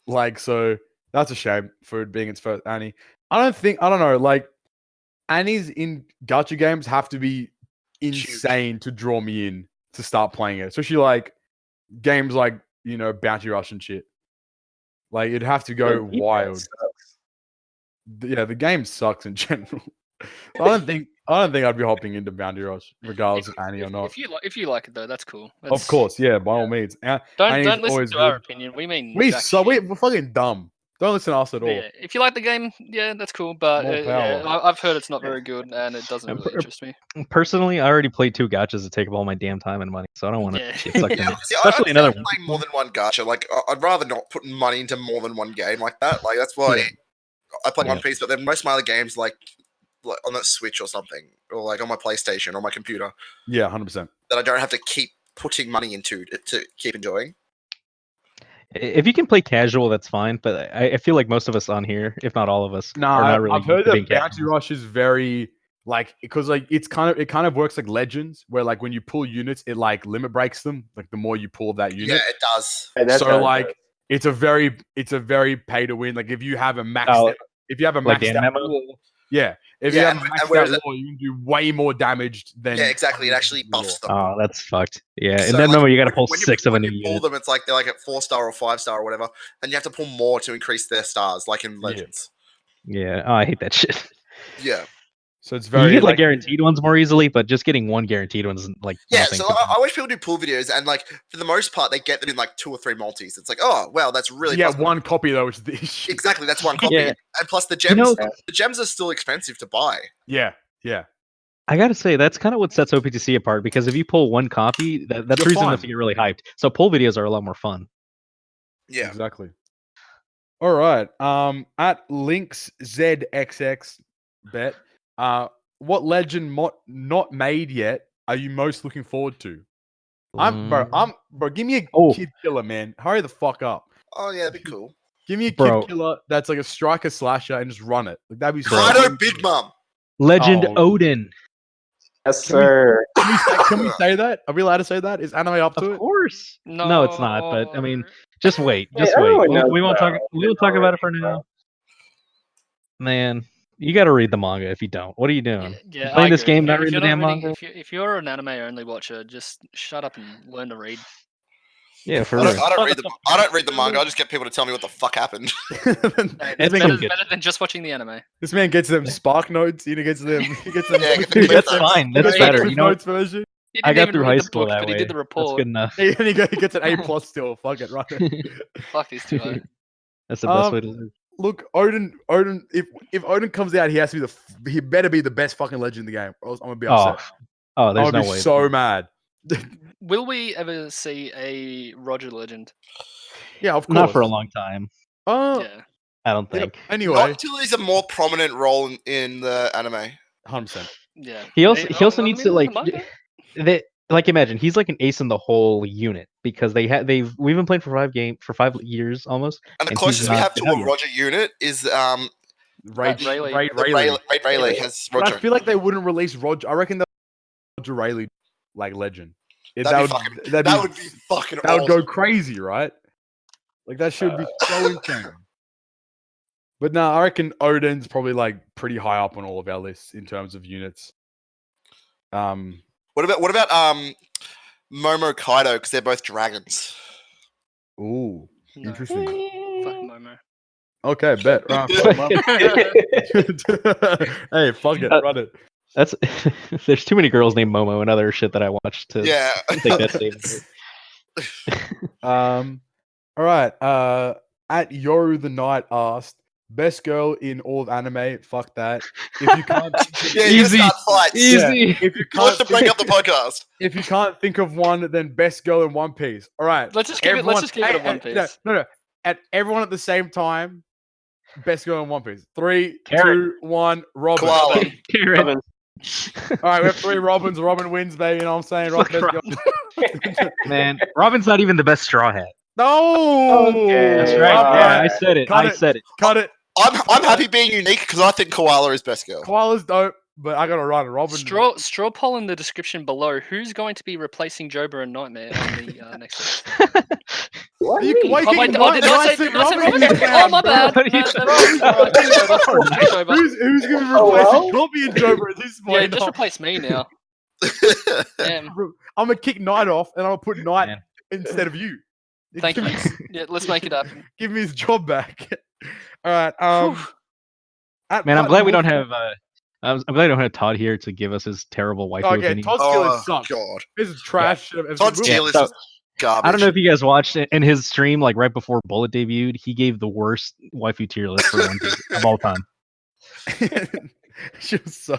Like, so that's a shame for it being its first Annie. I don't know, like Annies in gacha games have to be insane to draw me in to start playing it. Especially like games like, Bounty Rush and shit. Like it'd have to go But wild. sucks. Yeah, the game sucks in general. I don't think I'd be hopping into Bounty Rush, regardless of Annie or not. If you like it though, that's cool. Of course, yeah, by all means. Don't Annie's listen always to our good. opinion. We mean We're jack shit. fucking dumb. Don't listen to us at But all. yeah, if you like the game, yeah, that's cool. But More yeah, power. I've heard it's not very good, and it doesn't And really interest me. Personally, I already played 2 gachas to take up all my damn time and money, so I don't want to Yeah. get sucked Yeah, in. see, I Especially don't another think playing more than one gacha. Like, I'd rather not put money into more than one game like that. Like, that's why Yeah. I play One Yeah. Piece. But then most of my other games, like on that Switch or something, or like on my PlayStation or my computer, Yeah, 100%. that I don't have to keep putting money into to keep enjoying. If you can play casual, that's fine. But I feel like most of us on here, if not all of us, are not really. I've heard into being that Bounty casual. Rush is very like because like it kind of works like Legends, where like when you pull units, it like limit breaks them. Like the more you pull of that unit, Yeah, it does. so like it's a very pay to win. Like if you have a maxed if you have a like maxed the out memo? war, yeah. If Yeah, you have and a maxed whereas out war, you can do way more damage than Yeah, exactly. It actually buffs them. Oh, that's fucked. Yeah, So, in that like, memo, you got to pull when 6 of a when new you pull unit. them, it's like they're like at 4-star or 5-star or whatever, and you have to pull more to increase their stars, like in Legends. Yeah, oh, I hate that shit. Yeah. So it's You very get like guaranteed ones more easily, but just getting one guaranteed one's like Yeah, nothing. so I watch people do pull videos, and like for the most part, they get them in like 2 or 3 multis. It's like, oh wow, that's really yeah, possible. one copy though, which is the issue. Exactly, that's one copy, Yeah. and plus the gems. know- the gems are still expensive to buy. Yeah. I gotta say that's kind of what sets OPTC apart because if you pull one copy, that's You're reason fine. enough to get really hyped. So pull videos are a lot more fun. Yeah. Exactly. All right. At Links ZXX bet, what legend not made yet are you most looking forward to? Bro, give me a kid killer, man. Hurry the fuck up. Oh yeah, that'd be cool. Give me a Bro. kid killer that's like a striker slasher and just run it. Like that'd be so Kaido fucking Big good. Mom. Legend Oh. Odin. Yes, sir. Can we say that? Are we allowed to say that? Is anime up to Of it? course. No, it's not. But I mean, just wait. Yeah, Just wait. everyone knows We won't talk. that. We won't talk about it for now. Man, you got to read the manga if you don't. What are you doing? Yeah, Playing I this agree. game, not If reading you're the damn reading- manga? If you're an anime only watcher, just shut up and learn to read. Yeah, for I real. don't read the manga. I just get people to tell me what the fuck happened. This It's man so better than just watching the anime. This man gets them spark notes. He gets them. He gets them. Yeah, Dude, that's That's fine. he That's gets the better. Cliff You know, Notes version. He I didn't got even through read high the school book, that but way. he did the That's report. good enough. And he gets an A+ still. Fuck it, right? Fuck these two. That's the best way to live. Look, Odin. If Odin comes out, he has to be he better be the best fucking legend in the game, or else I'm gonna be upset. Oh, there's I'm gonna no be way. so mad. Will we ever see a Roger Legend? Yeah, of course. Not for a long time. Yeah. I don't Yeah, think. Not anyway, until he's a more prominent role in the anime. 100%. Yeah. He also I needs mean, to like the manga? like imagine he's like an ace in the whole unit because we've been playing for 5 years almost. And the And closest he's we not have to been out a yet. Roger unit is Rayleigh. Rayleigh has But Roger. I feel like they wouldn't release Roger. I reckon they'll Roger Rayleigh like legend. That'd be fucking that would awesome. go crazy, right? Like that should be so insane. But no, I reckon Odin's probably like pretty high up on all of our lists in terms of units. What about Momo Kaido, because they're both dragons. Ooh, No. interesting. Fuck Momo. Okay, bet. Right, hey, fuck it, run it. That's there's too many girls named Momo and other shit that I watched to Yeah. take that statement. All right. At Yoru the Knight asked, best girl in all of anime. Fuck that. If you can't, Yeah, you Easy. start fights. Easy. if you You want can't, to break up the podcast. if you can't think of one, then best girl in One Piece. All right. Let's just keep it a One Piece. No. At everyone at the same time. Best girl in One Piece. 3, Karen. 2, 1. Robin. Koala. Karen. All right, we have 3 Robins. Robin wins, baby. You know what I'm saying? Rob, best girl. Man, Robin's not even the best straw hat. No. Okay. That's right. Yeah, I said it. I said it. Cut it. I'm happy being unique because I think Koala is best girl. Koala's dope, but I gotta run. Robin. Straw poll in the description below. Who's going to be replacing Joba and Nightmare on the next list? What? Why you Oh, wait, keep- did why- I why say sit Robin? Robin in the Oh, my ground, bad. bro? What are you Joba. Who's gonna be Oh, replacing well? Copy and Jober at this Yeah, point? just replace me now. Damn. I'm gonna kick Knight off, and I'll put Knight Man. instead of you. Thank give you. Me, Yeah, let's make it happen. give me his job back. All right. Whew. Man, I'm glad we don't have. I'm glad we don't have Todd here to give us his terrible waifu Okay, opinion. Todd's killer Oh sucks. god. This is trash. Todd's We'll- tier list so- is Garbage. I don't know if you guys watched it in his stream, like right before Bullet debuted. He gave the worst waifu tier list for One Piece of all time. She was so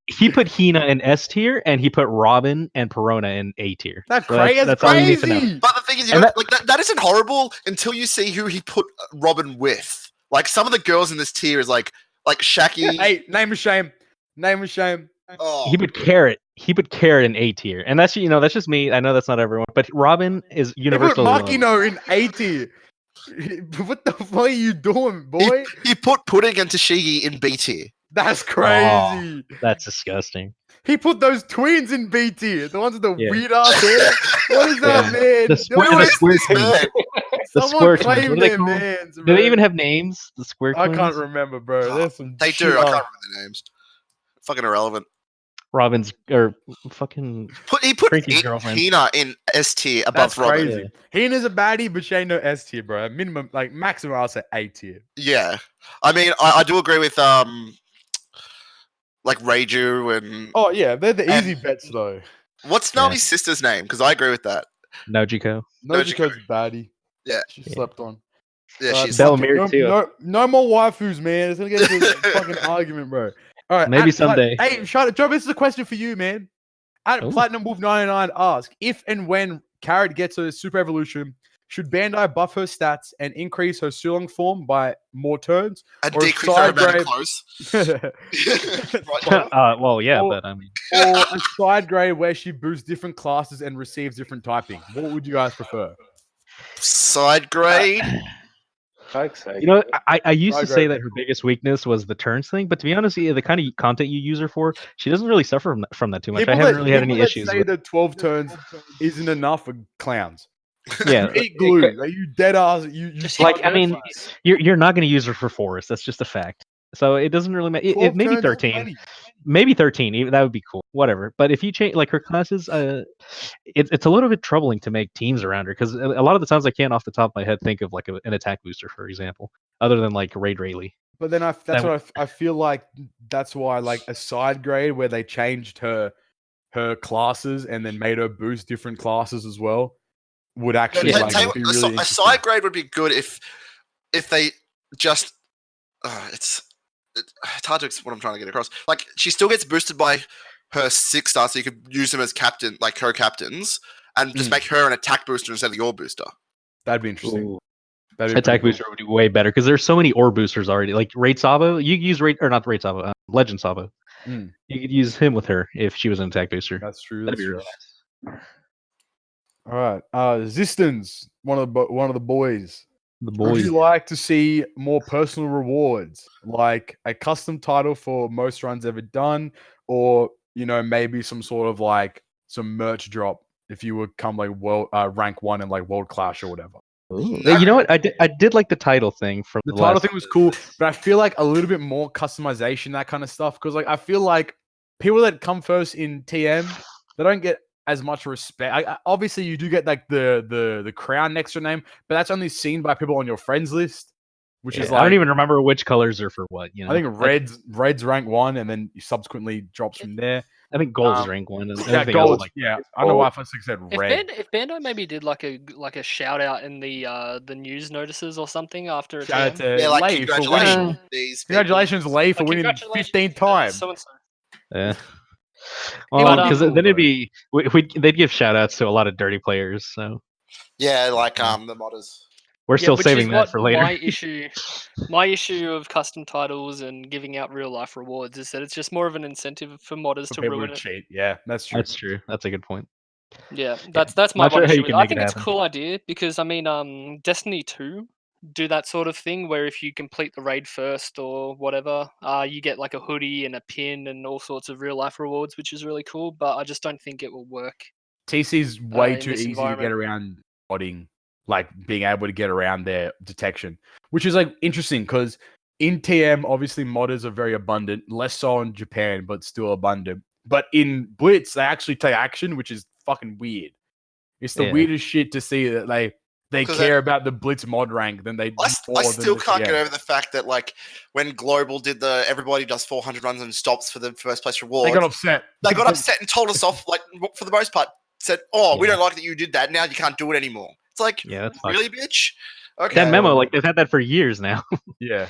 He put Hina in S tier, and he put Robin and Perona in A tier. That's So crazy. That's all you need to know. crazy. But the thing is, And that isn't horrible until you see who he put Robin with. Like some of the girls in this tier is like Shaki. Hey, name a shame. Name a shame. Oh, He put Carrot. He put Carrot in A tier, and that's that's just me. I know that's not everyone, but Robin is He put universal. Makino in A tier. What the fuck are you doing, boy? he put Pudding and Tashigi in B tier. That's crazy. That's disgusting. He put those twins in B tier. The ones with the Yeah. weird ass hair. What is that, man? The square, Who the is square this twins. man? The Someone square twins. claim What are they their called? mans, Do bro. they even have names? The square I twins. can't remember, bro. There's some They shit do. I can't up. remember their names. Fucking irrelevant. Robin's or fucking He put Frankie's girlfriend. Hina in S tier That's above Robin. crazy. Hina's a baddie, but she ain't no S tier, bro. Minimum, like maximum, I'll say A tier. Yeah, I mean, I do agree with like Reiju and Oh yeah, they're the easy And- bets though. what's Yeah. Nami's sister's name? Because I agree with that. Nojiko. Nojiko's a baddie. Yeah. She Yeah. slept on. Yeah, she's Bell- fuck it. Bellamere no, too. no more waifus, man. It's gonna get into a fucking argument, bro. All right, Maybe at someday. Hey, Joe, this is a question for you, man. At Ooh. Platinum Wolf 99 ask if and when Carrot gets a super evolution, should Bandai buff her stats and increase her Sulong form by more turns? and or decrease her amount of grade- clothes. or Well, yeah, Or- but I mean, a side grade where she boosts different classes and receives different typing. What would you guys prefer? Side grade. I used to Side say grade. that her biggest weakness was the turns thing, but to be honest, the kind of content you use her for, she doesn't really suffer from that too much. I haven't really had any people that issues say with. that 12 turns isn't enough for clowns. Yeah, You eat glue. Like, you dead ass. You Just like hit I mean, fast. you're not going to use her for forest. That's just a fact. So it doesn't really matter. 12 Maybe turns is 13, plenty. maybe 13. Even that would be cool. Whatever. But if you change like her classes, it's a little bit troubling to make teams around her because a lot of the times I can't off the top of my head think of like an attack booster, for example, other than like Raid Rayleigh. But then I feel like that's why like a side grade where they changed her classes and then made her boost different classes as well would actually Yeah, like, tell you be what, really a interesting. side grade would be good if they just. It's hard to explain what I'm trying to get across. Like she still gets boosted by her 6-star, so you could use them as captain, like her captains, and just make her an attack booster instead of your booster. That'd be interesting. Ooh. That'd be Attack pretty booster would be way better because there's so many ore boosters already. Like Raid Sabo, you could use Raid or not Raid Sabo, Legend Sabo. Mm. You could use him with her if she was an attack booster. That's true. That'd That's be true. really nice. All right. Zistons, one of the boys. The Would boys. you like to see more personal rewards, like a custom title for most runs ever done, or maybe some sort of like some merch drop if you would come like world rank 1 in like World Clash or whatever? Ooh. You know what? I did like the title thing from The the title last. thing was cool, but I feel like a little bit more customization, that kind of stuff, because like I feel like people that come first in TM, they don't get as much respect. Obviously, you do get like the crown next to your name, but that's only seen by people on your friends list, which Yeah, is like I don't even remember which colors are for what. I think red's rank 1, and then subsequently drops from there. I think gold's rank 1. And Yeah, everything else, gold. like, Yeah, I don't know why I first said red. If Bandai maybe did like a shout out in the news notices or something after a Shout out TM. to Yeah, like Lei for winning. congratulations, these people. Congratulations, Lei, for Like, winning congratulations 15th to time. so-and-so. yeah. But, Well, because cool, then though. it'd be they'd give shout outs to a lot of dirty players. So Yeah, like the modders. we're Yeah, still which saving is that what for later. My issue of custom titles and giving out real life rewards is that it's just more of an incentive for modders For to people ruin to it. cheat. Yeah, that's true. That's true. That's a good point. Yeah, that's my Not sure one how you issue. can I make think it it's a happen. cool idea because I mean, Destiny 2 do that sort of thing where if you complete the raid first or whatever, you get like a hoodie and a pin and all sorts of real life rewards, which is really cool. But I just don't think it will work. TC's way in too this easy to get environment. around modding, like being able to get around their detection, which is like interesting because in TM, obviously modders are very abundant, less so in Japan, but still abundant. But in Blitz, they actually take action, which is fucking weird. It's the Yeah. weirdest shit to see that they 'Cause care about the Blitz mod rank than they do I more than still the can't TM. get over the fact that like when Global did the everybody does 400 runs and stops for the first place reward, They got upset. they got upset and told us off like for the most part said, "Oh, we Yeah. don't like that you did that. Now you can't do it anymore." It's like, Yeah, that's fucked. really, bitch? Okay. That memo, like they've had that for years now. Yeah.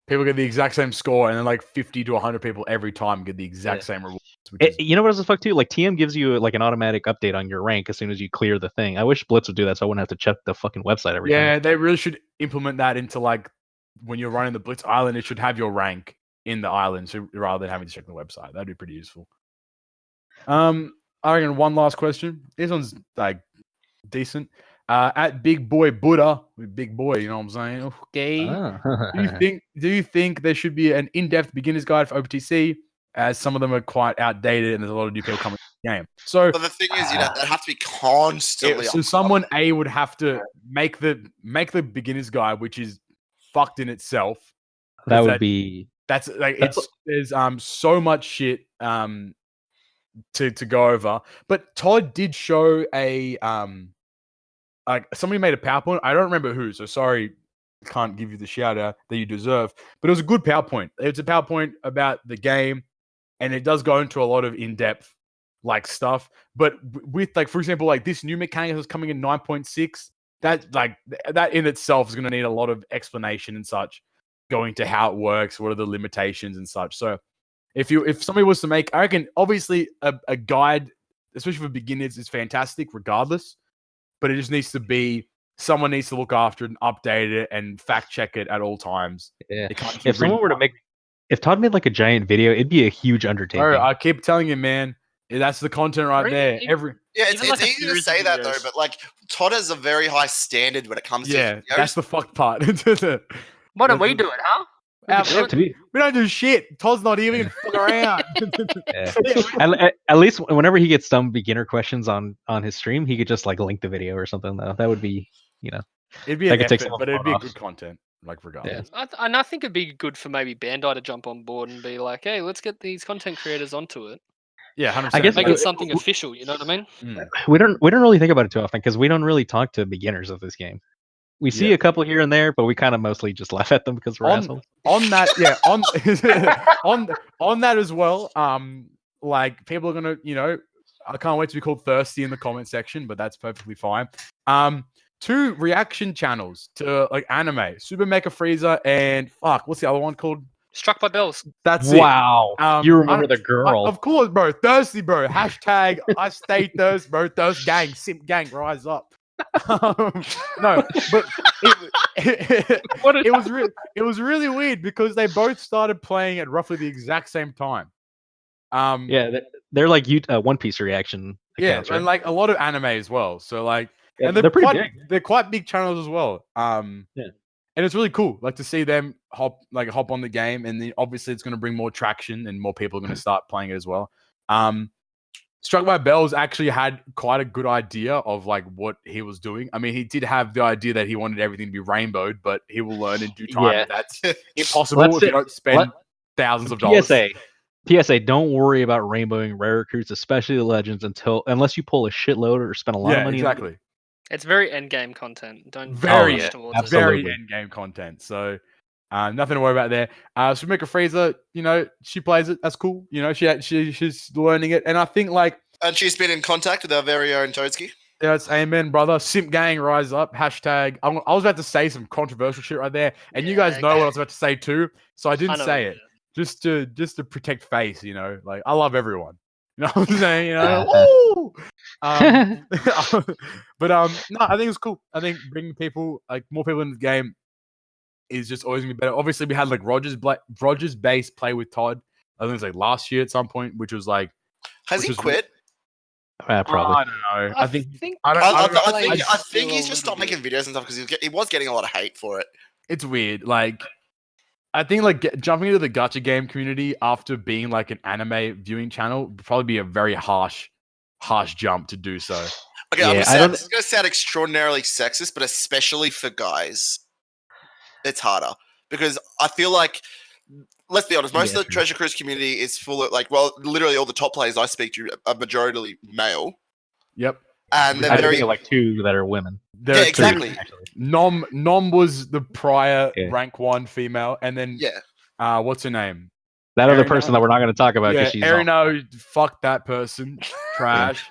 People get the exact same score, and then like 50 to 100 people every time get the exact same rewards. Which is, You know what else is fuck too? Like TM gives you like an automatic update on your rank as soon as you clear the thing. I wish Blitz would do that so I wouldn't have to check the fucking website every time. yeah, they really should implement that into like when you're running the Blitz Island, it should have your rank in the island, so rather than having to check the website. That'd be pretty useful. I reckon one last question. This one's like decent. At Big Boy Buddha, with Big Boy, you know what I'm saying? Okay. Ah. Do you think there should be an in-depth beginner's guide for OPTC, as some of them are quite outdated and there's a lot of new people coming to the game? So, But the thing is, they have to be constantly. so someone would have to make the beginner's guide, which is fucked in itself. That would be That's like there's so much shit to go over. But Todd did show a like somebody made a PowerPoint. I don't remember who, so sorry, can't give you the shout out that you deserve. But it was a good PowerPoint. It's a PowerPoint about the game, and it does go into a lot of in-depth like stuff. But with like, for example, like this new mechanic that's coming in 9.6, that in itself is going to need a lot of explanation and such, going to how it works, what are the limitations and such. So if somebody was to make, I reckon obviously a guide, especially for beginners, is fantastic regardless. But it just needs to be, someone needs to look after it and update it and fact check it at all times. Yeah. It can't keep If someone were to make, if Todd made like a giant video, it'd be a huge undertaking. Bro, I keep telling you, man, that's the content right there. It's like a easy to series say of that though, videos. but like Todd has a very high standard when it comes to videos. That's the fucked part. Why don't we do it, huh? We don't do shit. Todd's not even fuck around. At least whenever he gets some beginner questions on his stream, he could just like link the video or something. Though that would be, it'd be that an could take effort, some but it'd fun be off. good content, like regardless. And I think it'd be good for maybe Bandai to jump on board and be like, hey, let's get these content creators onto it. Yeah, 100%. I guess Make it something official, you know what I mean? We don't really think about it too often because we don't really talk to beginners of this game. We see a couple here and there, but we kind of mostly just laugh at them because we're assholes. On that, on that as well. Like people are gonna, I can't wait to be called thirsty in the comment section, but that's perfectly fine. 2 reaction channels to like anime, Super Mecha Freezer and what's the other one called? Struck by Bells. That's it. Wow. You remember the girl. Of course, bro. Thirsty, bro. Hashtag I stay thirst, bro. Thirst gang, simp gang, rise up. No, but it was really weird because they both started playing at roughly the exact same time. Yeah, they're like One Piece reaction accounts, right? and like a lot of anime as well. So like, Yeah, and they're pretty big. They're quite big channels as well. And it's really cool, like to see them hop on the game, and then obviously it's going to bring more traction and more people are going to start playing it as well. Struck by Bells actually had quite a good idea of like what he was doing. I mean, he did have the idea that he wanted everything to be rainbowed, but he will learn in due time. Yeah. That's impossible if you don't spend thousands of dollars. PSA, don't worry about rainbowing rare recruits, especially the legends, unless you pull a shitload or spend a lot of money. Exactly. It's very end game content. Don't very towards very Absolutely. end game content. So nothing to worry about there. Super Mecha Freezer, she plays it. That's cool. She's learning it, and I think like, and she's been in contact with our very own Toadski. Yes, amen, brother. Simp gang, rise up. Hashtag. I was about to say some controversial shit right there, and you guys know what I was about to say too, so I didn't say it. Just to protect face, like I love everyone. You know what I'm saying? Woo! But no, I think it's cool. I think bringing people, like more people in the game, is just always gonna be better. Obviously, we had like Rogers Base play with Todd. I think it was like last year at some point, which was like. Has he quit? Probably. I don't know. I think he's just stopped making videos and stuff because he was getting a lot of hate for it. It's weird. Like, I think like jumping into the gacha game community after being like an anime viewing channel would probably be a very harsh jump to do so. Okay, this is going to sound extraordinarily sexist, but especially for guys, it's harder because I feel like, let's be honest, most of the Treasure Cruise community is full of literally all the top players I speak to are majority male. Yep. And they're very like 2 that are women. Yeah, exactly. Nom was the prior rank 1 female, and then what's her name? That other person that we're not going to talk about because she's Erino, fuck that person, trash.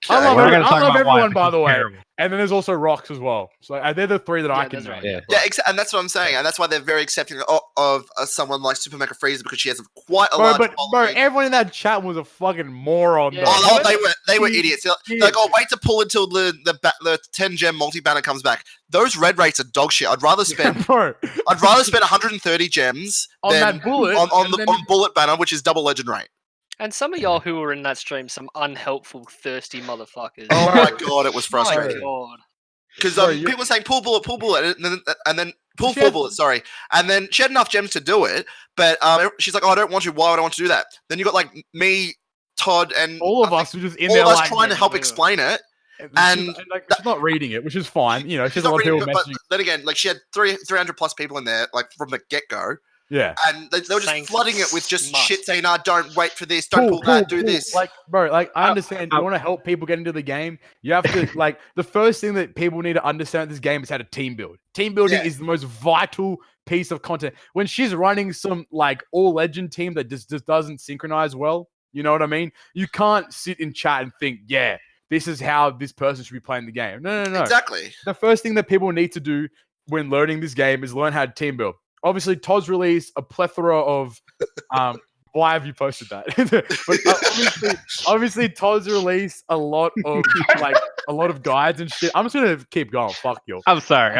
I love, We're not gonna talk about why, everyone, by because the it's way. terrible. And then there's also Rocks as well. So they're the three that I can that's name. right. Yeah. Yeah, and that's what I'm saying, and that's why they're very accepting of someone like Super Mega Freezer because she has quite a Bro, large but following. everyone in that chat was a fucking moron, Yeah. though. Oh, they were idiots. They're like, oh, wait to pull until the 10 gem multi banner comes back. Those red rates are dog shit. I'd rather spend Bro, 130 gems on than that bullet, on bullet banner, which is double legend rate. And some of y'all who were in that stream, some unhelpful, thirsty motherfuckers. Oh my god, it was My frustrating. God. Because Bro, people were saying pull bullet, and then pull She four had- bullets. Sorry, and then she had enough gems to do it, but she's like, oh, I don't want to. Why would I want to do that? Then you got like me, Todd, and all of us were just in all there of us like trying to help yeah. explain it. And like, she's not reading it, which is fine. You know, she's She's a not lot of reading, people but messaging. then again, like she had 300 plus people in there, like from the get go, Yeah. and they were just Saying flooding it with just smut. shit saying, don't wait for this, don't pull that, do this. Like, bro, like I understand you want to help people get into the game. You have to like the first thing that people need to understand in this game is how to team build. Team building Yeah. is the most vital piece of content. When she's running some like all legend team that just doesn't synchronize well, you know what I mean? You can't sit in chat and think, yeah, this is how this person should be playing the game. No. Exactly. The first thing that people need to do when learning this game is learn how to team build. Obviously, Todd's released a plethora of why have you posted that? But obviously, Todd's released a lot of guides and shit. I'm just gonna keep going. Fuck you. I'm sorry.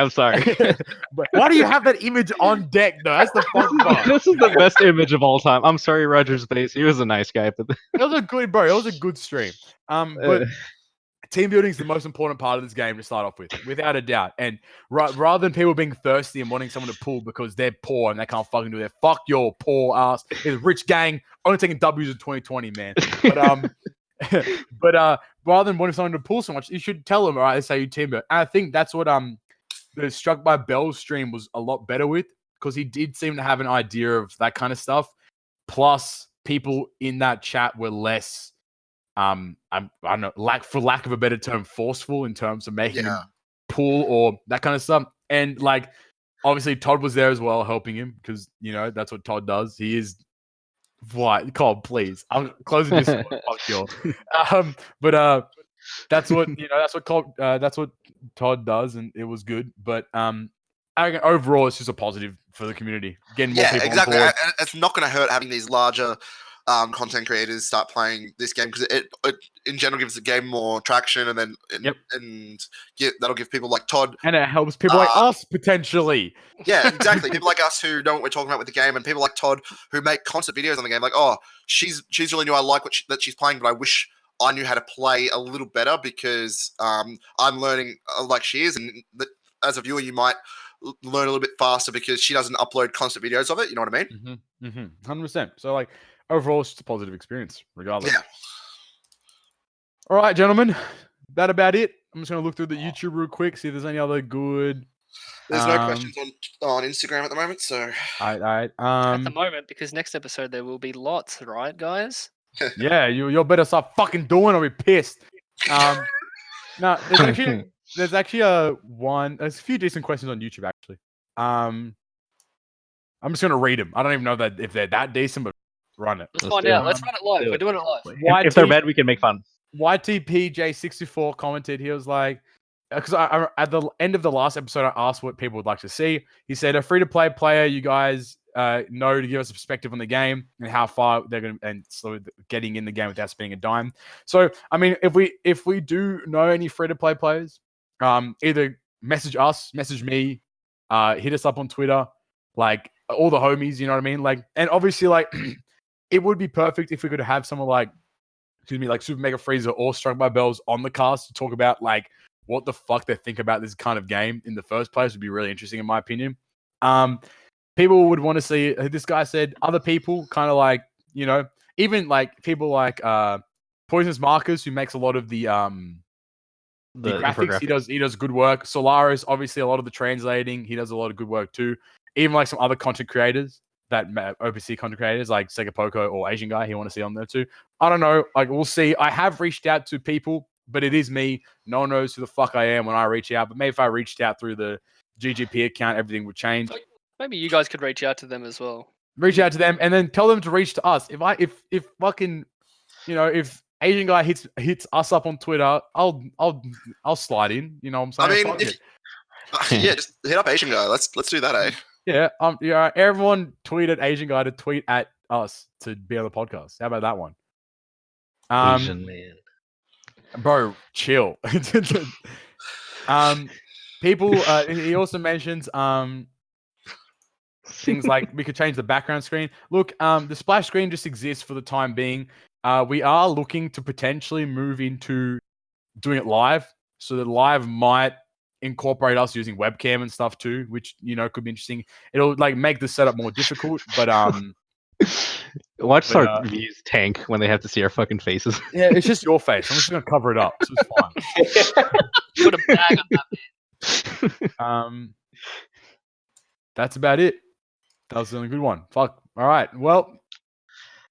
But why do you have that image on deck though? That's the fuck part. This is the best image of all time. I'm sorry, Roger's face. He was a nice guy, but It was a good, bro. It was a good stream. But team building is the most important part of this game to start off with, without a doubt. And rather than people being thirsty and wanting someone to pull because they're poor and they can't fucking do that, fuck your poor ass. It's rich gang only taking W's in 2020, man. But rather than wanting someone to pull so much, you should tell them, all right, that's how you team build. And I think that's what the Struck by Bell's stream was a lot better with, because he did seem to have an idea of that kind of stuff. Plus, people in that chat were less. I don't know, for lack of a better term, forceful in terms of making him pull or that kind of stuff. And like, obviously, Todd was there as well, helping him because you know that's what Todd does. He is what? Cole, please, I'm closing this. Fuck you. But that's what that's what Todd does, and it was good. But I reckon overall, it's just a positive for the community. Getting more people exactly. on board. And it's not going to hurt having these larger content creators start playing this game because it in general gives the game more traction, and then that'll give people like Todd, and it helps people like us potentially. Yeah, exactly. People like us who know what we're talking about with the game, and people like Todd who make concept videos on the game. Like, oh, she's really new. I like that she's playing, but I wish I knew how to play a little better because I'm learning like she is, and as a viewer, you might learn a little bit faster because she doesn't upload constant videos of it. You know what I mean? 100%. So like overall, it's just a positive experience, regardless. Yeah. All right, gentlemen, that about it. I'm just gonna look through the YouTube real quick, see if there's any other good. There's no questions on Instagram at the moment, so. All right. At the moment, because next episode there will be lots, right, guys? Yeah, you better start fucking doing or be pissed. No, there's actually there's a few decent questions on YouTube actually. I'm just gonna read them. I don't even know if they're that decent, but run it. Let's find out. Let's run it live. We're doing it live. If they're bad, we can make fun. YTPJ64 commented. He was like, because I at the end of the last episode, I asked what people would like to see. He said, a free-to-play player you guys know to give us a perspective on the game and how far they're going to, and so getting in the game without spending a dime. So, I mean, if we do know any free-to-play players, either message us, message me, hit us up on Twitter, like all the homies, you know what I mean? Like, and obviously, like, it would be perfect if we could have someone like Super Mega Freezer or Struck by Bells on the cast to talk about like what the fuck they think about this kind of game in the first place. Would be really interesting in my opinion. People would want to see, this guy said, other people kind of like, you know, even like people like Poisonous Markers, who makes a lot of the graphics. He does good work. Solaris, obviously a lot of the translating. He does a lot of good work too. Even like some other content creators, that OPTC content creators like Sega Poco or Asian guy, he want to see on there too. I don't know. Like, we'll see. I have reached out to people, but it is me. No one knows who the fuck I am when I reach out. But maybe if I reached out through the GGP account, everything would change. Maybe you guys could reach out to them as well. Reach out to them and then tell them to reach to us. If fucking, you know, if Asian guy hits us up on Twitter, I'll slide in. You know what I'm I saying? mean, Fuck if, it. yeah, just hit up Asian guy. Let's do that, eh? Yeah. Everyone tweeted Asian guy to tweet at us to be on the podcast. How about that one? Asian man. Bro, chill. People. He also mentions things like we could change the background screen. Look, the splash screen just exists for the time being. We are looking to potentially move into doing it live, so that live might incorporate us using webcam and stuff too, which could be interesting. It'll like make the setup more difficult, but Watch But, our views tank when they have to see our fucking faces. yeah, it's just your face. I'm just gonna cover it up, so it's fine. Put a bag on that. That's about it. That was the only good one. Fuck. All right. Well,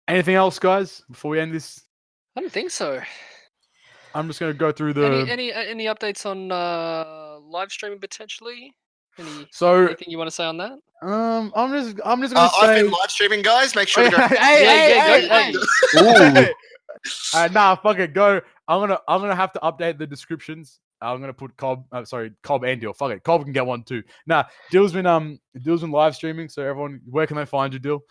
anything else, guys, before we end this? I don't think so. I'm just gonna go through the. Any updates on live streaming potentially? Anything you want to say on that? I'm just gonna I've say. been live streaming, guys. Make sure to go. Hey. Hey. Nah, fuck it. Go. I'm gonna have to update the descriptions. I'm gonna put Cobb and Dill. Fuck it. Cobb can get one too. Nah, Dill's been live streaming. So everyone, where can they find you, Dill?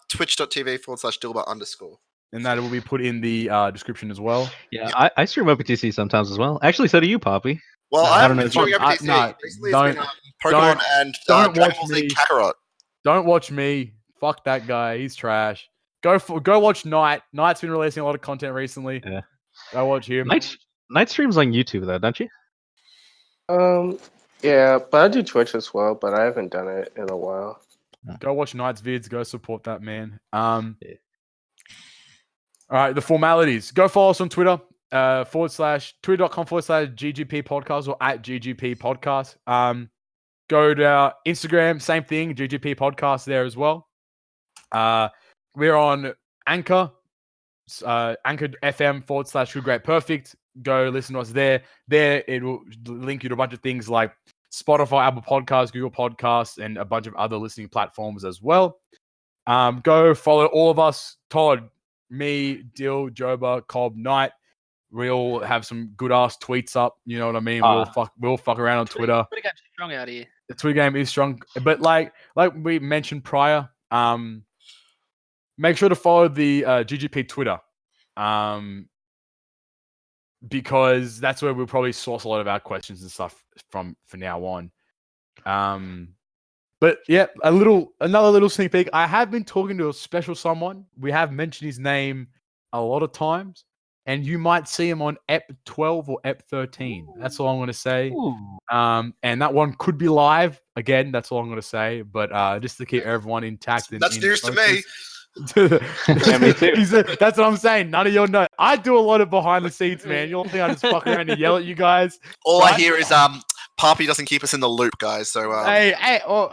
Twitch.tv/Dilbert_. And that will be put in the description as well. Yeah, I stream OPTC sometimes as well. Actually, so do you, Poppy. Well, No, I I haven't don't been know. streaming OPTC. Recently, Don't- it's been Pokemon and don't Dragon watch Ball Z me. Kakarot. Don't watch me. Fuck that guy. He's trash. Go watch Knight. Knight's been releasing a lot of content recently. Yeah. Go watch him. Night streams on YouTube though, don't you? Yeah, but I do Twitch as well, but I haven't done it in a while. Go watch Knight's vids. Go support that man. Yeah. All right, the formalities. Go follow us on Twitter. Twitter.com/GGP podcast or at GGP podcast. Go to our Instagram, same thing, GGP podcast there as well. We're on Anchor, Anchor FM/Good Great Perfect. Go listen to us there. There it will link you to a bunch of things like Spotify, Apple Podcasts, Google Podcasts, and a bunch of other listening platforms as well. Go follow all of us, Todd, me, Dill, Joba, Cobb, Knight. We'll have some good ass tweets up. You know what I mean? We'll fuck around on Twitter. Twitter game's strong out here. The Twitter game is strong, but like we mentioned prior, make sure to follow the GGP Twitter, because that's where we'll probably source a lot of our questions and stuff from now on. But yeah, another little sneak peek. I have been talking to a special someone. We have mentioned his name a lot of times, and you might see him on Ep.12 or Ep.13. That's all I'm going to say. And that one could be live again. That's all I'm going to say. But just to keep everyone intact. That's news to me. Yeah, me too. That's what I'm saying. None of y'all know. I do a lot of behind the scenes, man. You don't think I just fuck around and yell at you guys? All Right? I hear is Poppy doesn't keep us in the loop, guys. So That's more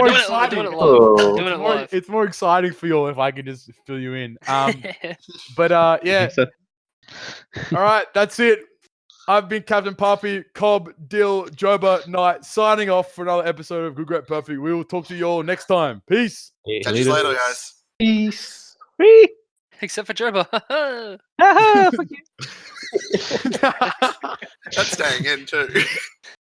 We're exciting. doing it live. Oh. Doing it live. It's more exciting for you if I could just fill you in. But yeah. So- All right, that's it. I've been Captain Poppy, Cobb, Dill, Joba, Knight, signing off for another episode of Good Great Perfect. We will talk to you all next time. Peace. catch you later, guys. Peace. Except for Joba. Fuck you. That's staying in too.